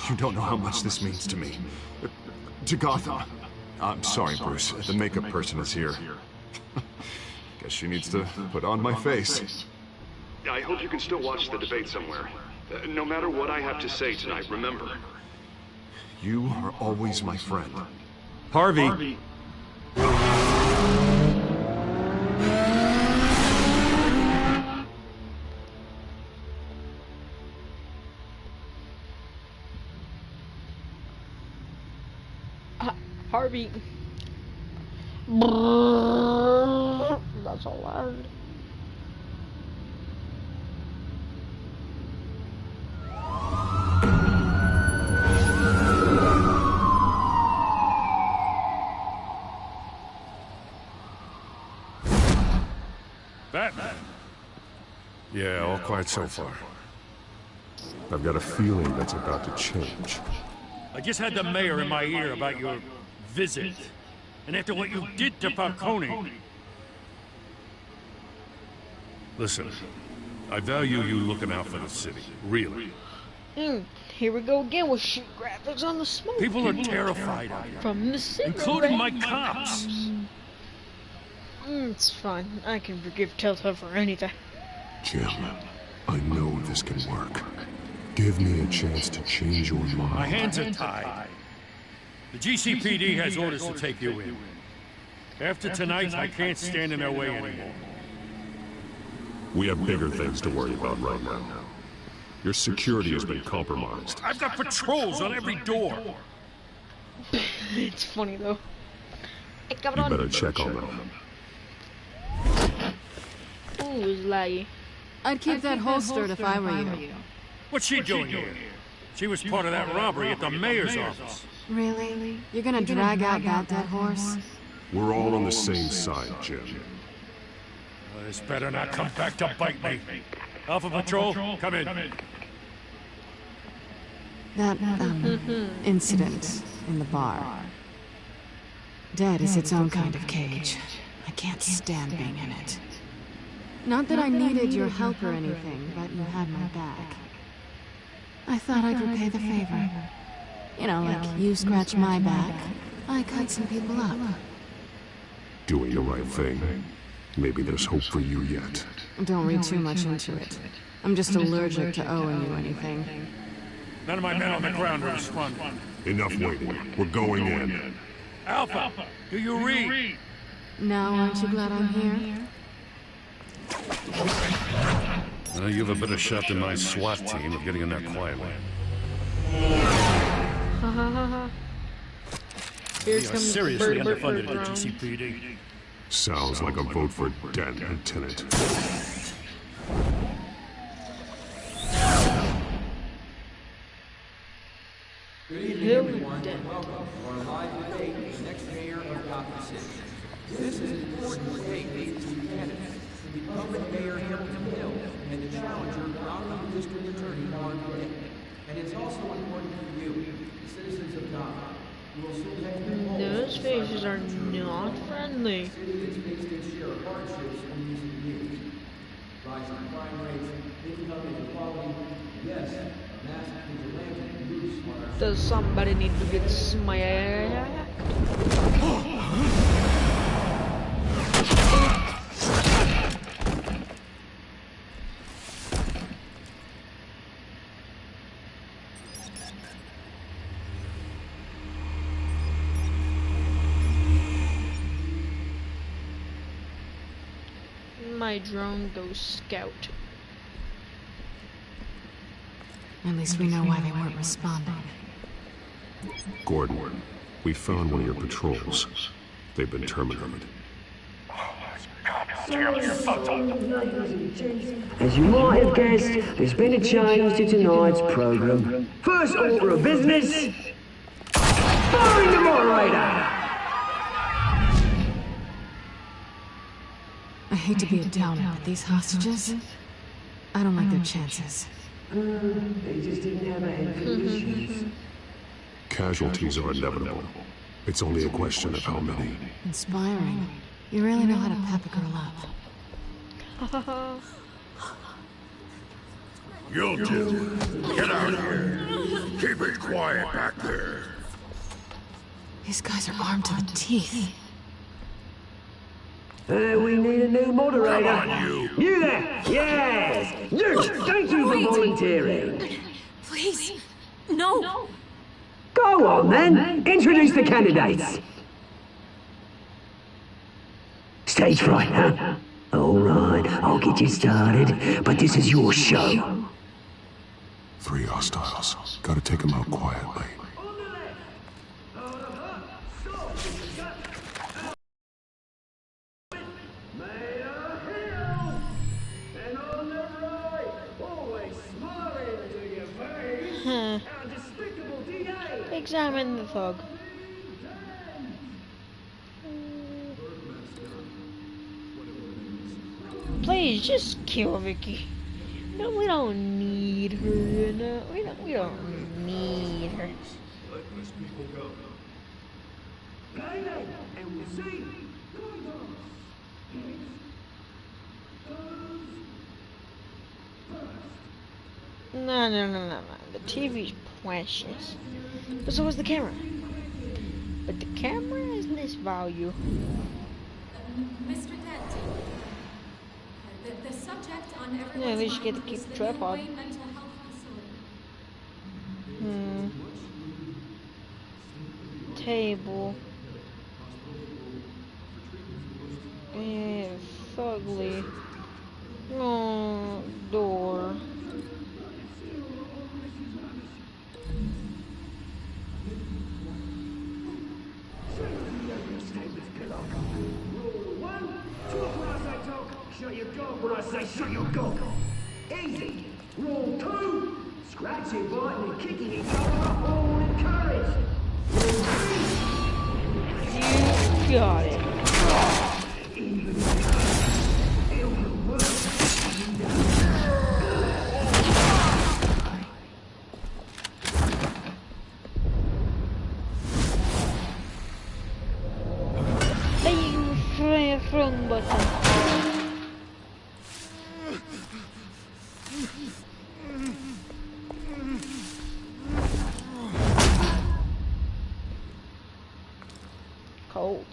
You don't know how much this means to me. To Gotham. I'm sorry, Bruce. The makeup person is here. Guess she needs to put on my face. I hope you can still watch the debate somewhere. No matter what I have to say tonight, remember. You are always my friend. Harvey! Harvey. That's all loud. Batman. Yeah, all quiet so far. I've got a feeling that's about to change. I just had the mayor in my ear about your visit. And after what you did to Falcone... Listen, I value you looking out for the city. Really. Here we go again with shit graphics on the smoke. People are terrified of you. From the cigarette. Including my cops. It's fine. I can forgive Telltale for anything. Jim, I know this can work. Give me a chance to change your mind. My hands are tied. The GCPD has orders to take you in. After tonight, I can't stand in their way anymore. We have bigger things to worry about right now. Your security has been compromised. I've got patrols on every door. It's funny though. Hey, You better check on them. Ooh, it's laggy. I'd keep that holstered if I were you. What's she doing here? She was part of that robbery at the mayor's office. Really? You're gonna drag out that dead horse? We're all on the same side, Jim. This better not come back to bite me. Alpha Patrol, come in. That, incident in the bar. Dead is its own kind of cage. I can't stand being in it. Not that I needed your help or anything, but you had my back. I thought I'd repay the favor. You know, like you scratch my back, I cut some people up. Doing the right thing. Maybe there's hope for you yet. Don't read too much into it. I'm just allergic to owing you anything. None of my men on the ground will respond. Enough waiting. We're going in. Alpha, do you read? Now aren't you glad I'm here? You have a better shot than my SWAT team of getting in there quietly. Here You're seriously underfunded at the GCPD. Sounds like a vote for Dent, Lieutenant. Good evening, everyone, and welcome to our live debate with the next mayor of Gotham City. This is an important debate between two candidates, the incumbent mayor Hamilton Hill and the challenger Gotham District Attorney Harvey Dent. And it's also important for you, the citizens of Gotham. You will soon have to hold Those faces are not friendly. The city is faced its share of hardships in recent years. Rising crime rates, income inequality, yes, a massive vigilante loose on our Does somebody need to get smacked? My drone goes scout. At least we know why they weren't responding. Gordon, we found one of your patrols. They've been terminated. As you might have guessed, there's been a change to tonight's program. First order of business, firing the moderator! I hate to be a downer, but these hostages, I don't like their chances. They just didn't have a head for issues. Casualties are inevitable. It's only a question of how many. Inspiring. You really know how to pep a girl up. You'll do. Get out of here. Keep it quiet back there. These guys are armed to the teeth. We need a new moderator. Come on, you. You there! Yes! You! Thank you for volunteering. Please, no. Go on then. Introduce the candidates. Stage fright, huh? All right, I'll get you started, but this is your show. 3 hostiles. Gotta take them out quietly. Examine the thug. Please, just kill Vicky. No, we don't need her. No, we don't need her. Let these people go. And we'll see. No. The TV's precious. But so is the camera. But the camera has this value. Mr. Dent, the subject on everyone's Yeah, at least you get to mind keep is the the tripod. Wayne Mental Health Facility. Table. Yeah, fugly. Oh, door. Shut your gob when I say shut your gob. Easy. Rule 2. Scratching, biting, and kicking each other up all encouraged. Rule 3. You got it. Wrong button. Cold.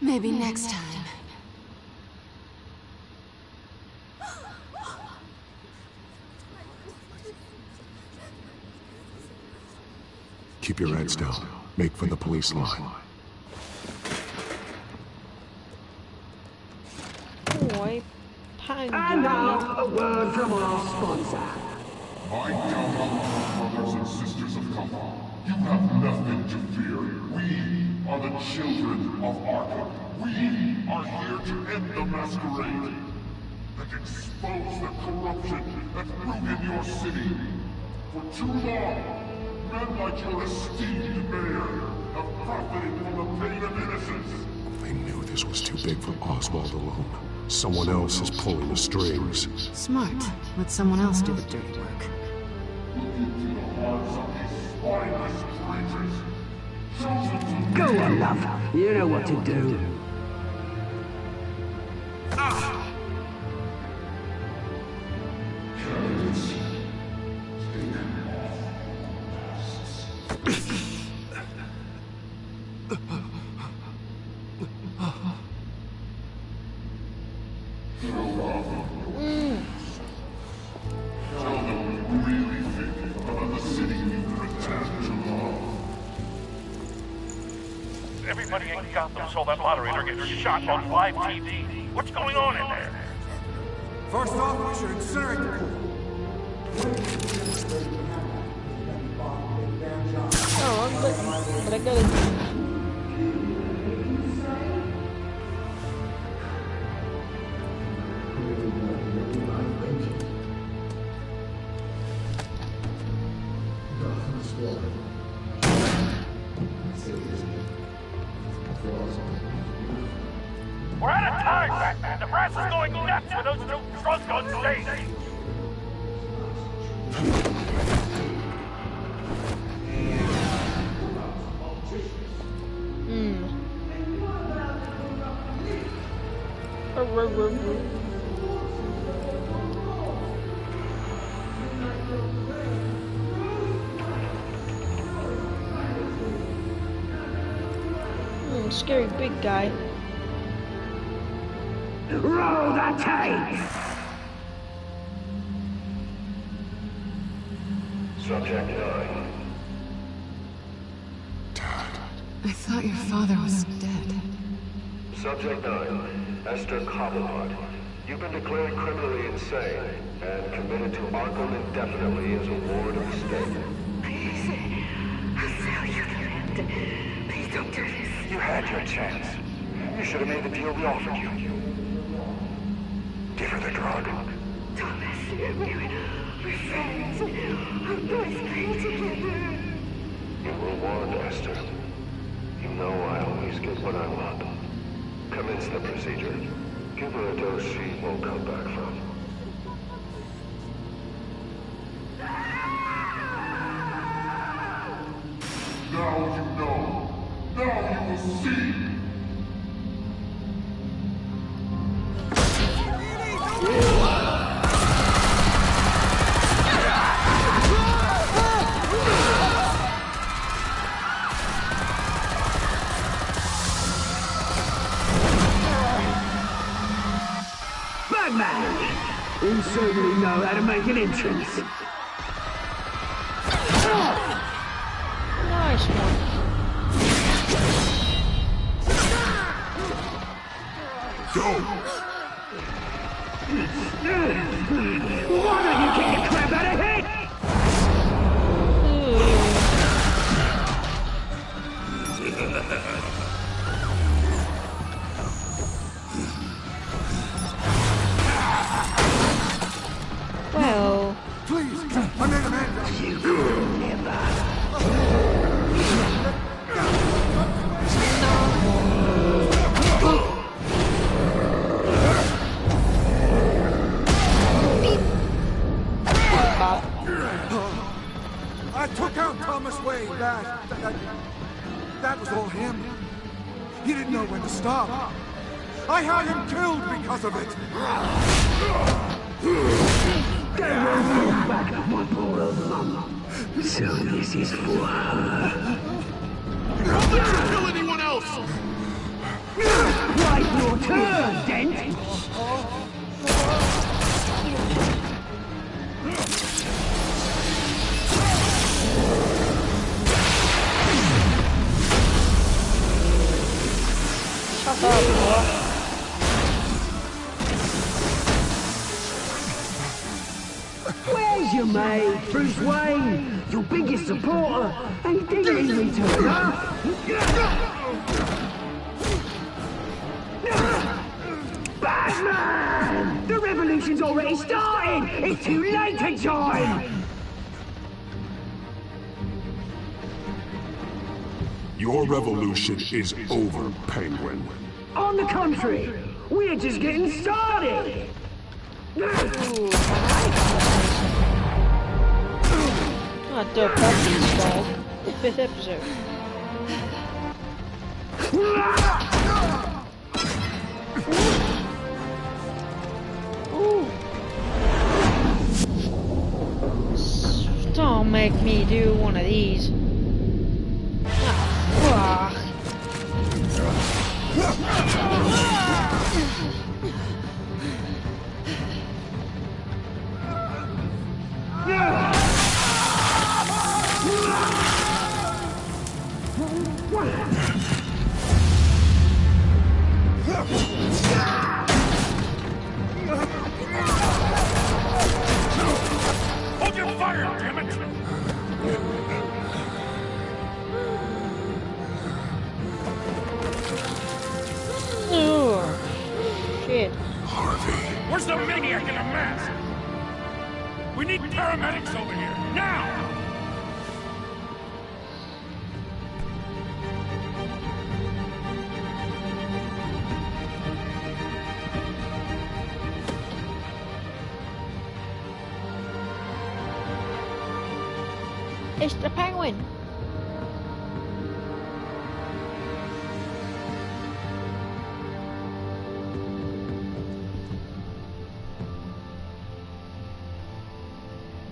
Maybe next time. Keep your heads down. Make for the police line. And now, a word from our sponsor. My down brothers and sisters of Gotham, you have nothing to fear. We are the children of Arkham. We are here to end the masquerade and expose the corruption that ruined your city. For too long, men like your esteemed mayor have profited from the pain of innocence. They knew this was too big for Oswald alone. Someone else is pulling the strings. Smart. Let someone else do the dirty work. Go on, love. You know what to do. Everybody in Gotham saw that moderator get shot on live TV. What's going on in there? First off, we should incinerate the pool. Oh, wrong button. But I got it. We're out of time, Batman. The brass is going nuts with those two drunks on stage. Scary big guy. Roll the tape! Subject 9. I thought your father was dead. Subject 9, Esther Cobblepot. You've been declared criminally insane and committed to Arkham indefinitely as a ward of the state. Please, I'll sell you the land. Please don't do this. You had your chance. You should have made the deal we offered you. Give her the drug. Thomas, we're friends. Our boys play together. You were warned, Esther. You know I always get what I want. Commence the procedure. Give her a dose she won't come back from. Now you know. Now you will see. Batman! You certainly know how to make an entrance. Nice one. Go! Why don't you get your crap out of here? that was all him. He didn't know when to stop. I had him killed because of it. Don't hold back of my poor old mum. So this is for her. Don't let you kill anyone else! Right, your turn, Dent. Shut up, boy. Where's your mate, Bruce Wayne? Your biggest supporter, and he didn't even turn up. Batman! The revolution's already started! It's too late to join! Your revolution is over, Penguin. On the contrary, we're just getting started! Not dope, that's installed. The 5th episode. Ooh. Don't make me do one of these. Ah, fuck. Hold your fire, damn it! Oh, shit. Harvey. Where's the maniac in the mask? We need paramedics over here, now! It's the Penguin.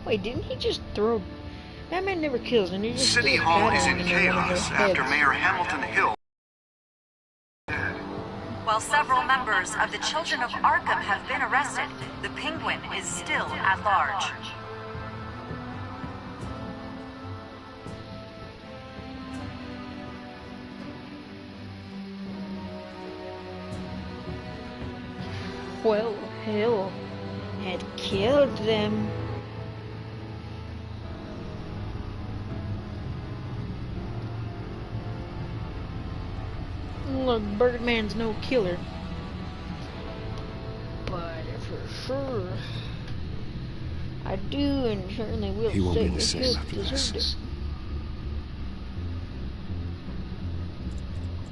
Wait, didn't he just throw... Batman never kills, and he just City threw a Hall bat is on in one of their chaos after heads. Mayor Hamilton Hill. While several members of the Children of Arkham have been arrested, the Penguin is still at large. Well, Hill had killed them. Look, Birdman's no killer. But for sure, I do and certainly will He won't say be the same Hill after deserved this.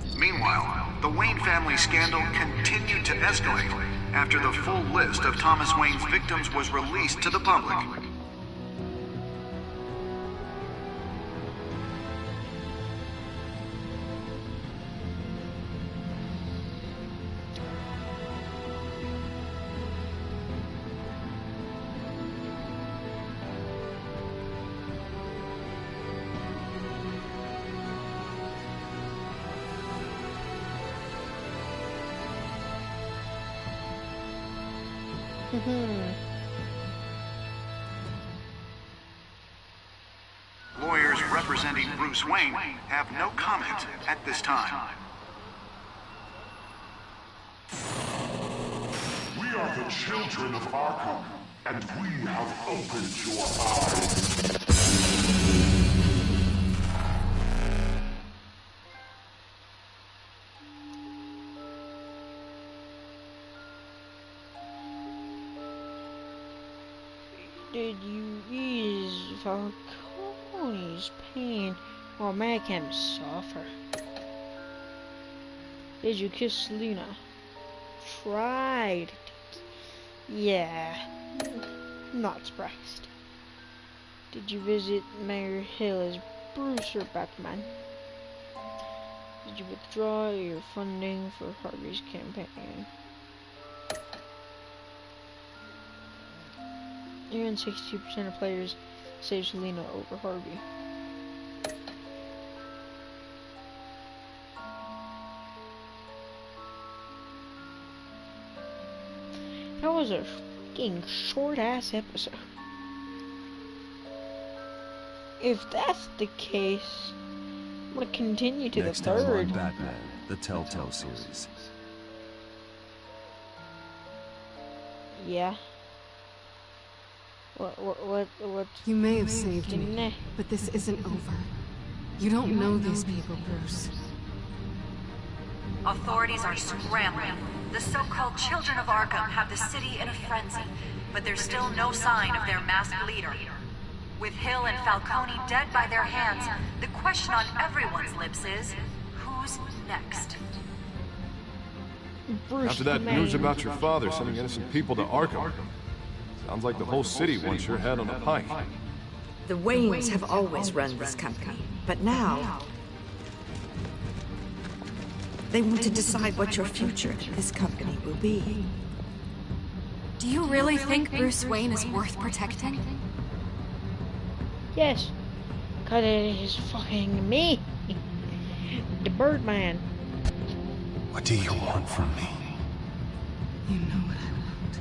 it. Meanwhile, the Wayne family scandal continued to escalate after the full list of Thomas Wayne's victims was released to the public. Lawyers representing Bruce Wayne have no comment at this time. We are the children of Arkham, and we have opened your eyes. Did you ease Falcone's pain or make him suffer? Did you kiss Luna? Tried. Yeah, not surprised. Did you visit Mayor Hill as Bruce or Batman? you withdraw your funding for Harvey's campaign? Even 62% of players save Selena over Harvey. That was a freaking short-ass episode. If that's the case, I'm gonna continue to Next the time third. on Batman, the Telltales series. Yeah. What? You may have saved me, but this isn't over. You don't know these people, Bruce. Authorities are scrambling. The so-called Children of Arkham have the city in a frenzy, but there's still no sign of their masked leader. With Hill and Falcone dead by their hands, the question on everyone's lips is, who's next? After that news about your father sending innocent people to Arkham, sounds like the whole city wants your head on a pike. The Waynes have always run this company, but now they want to decide what your future in this company will be. Do you really think Bruce Wayne is worth protecting? Yes. Cause it is fucking me. The Birdman. What do you want from me? You know what I want.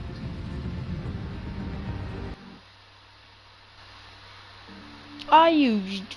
I used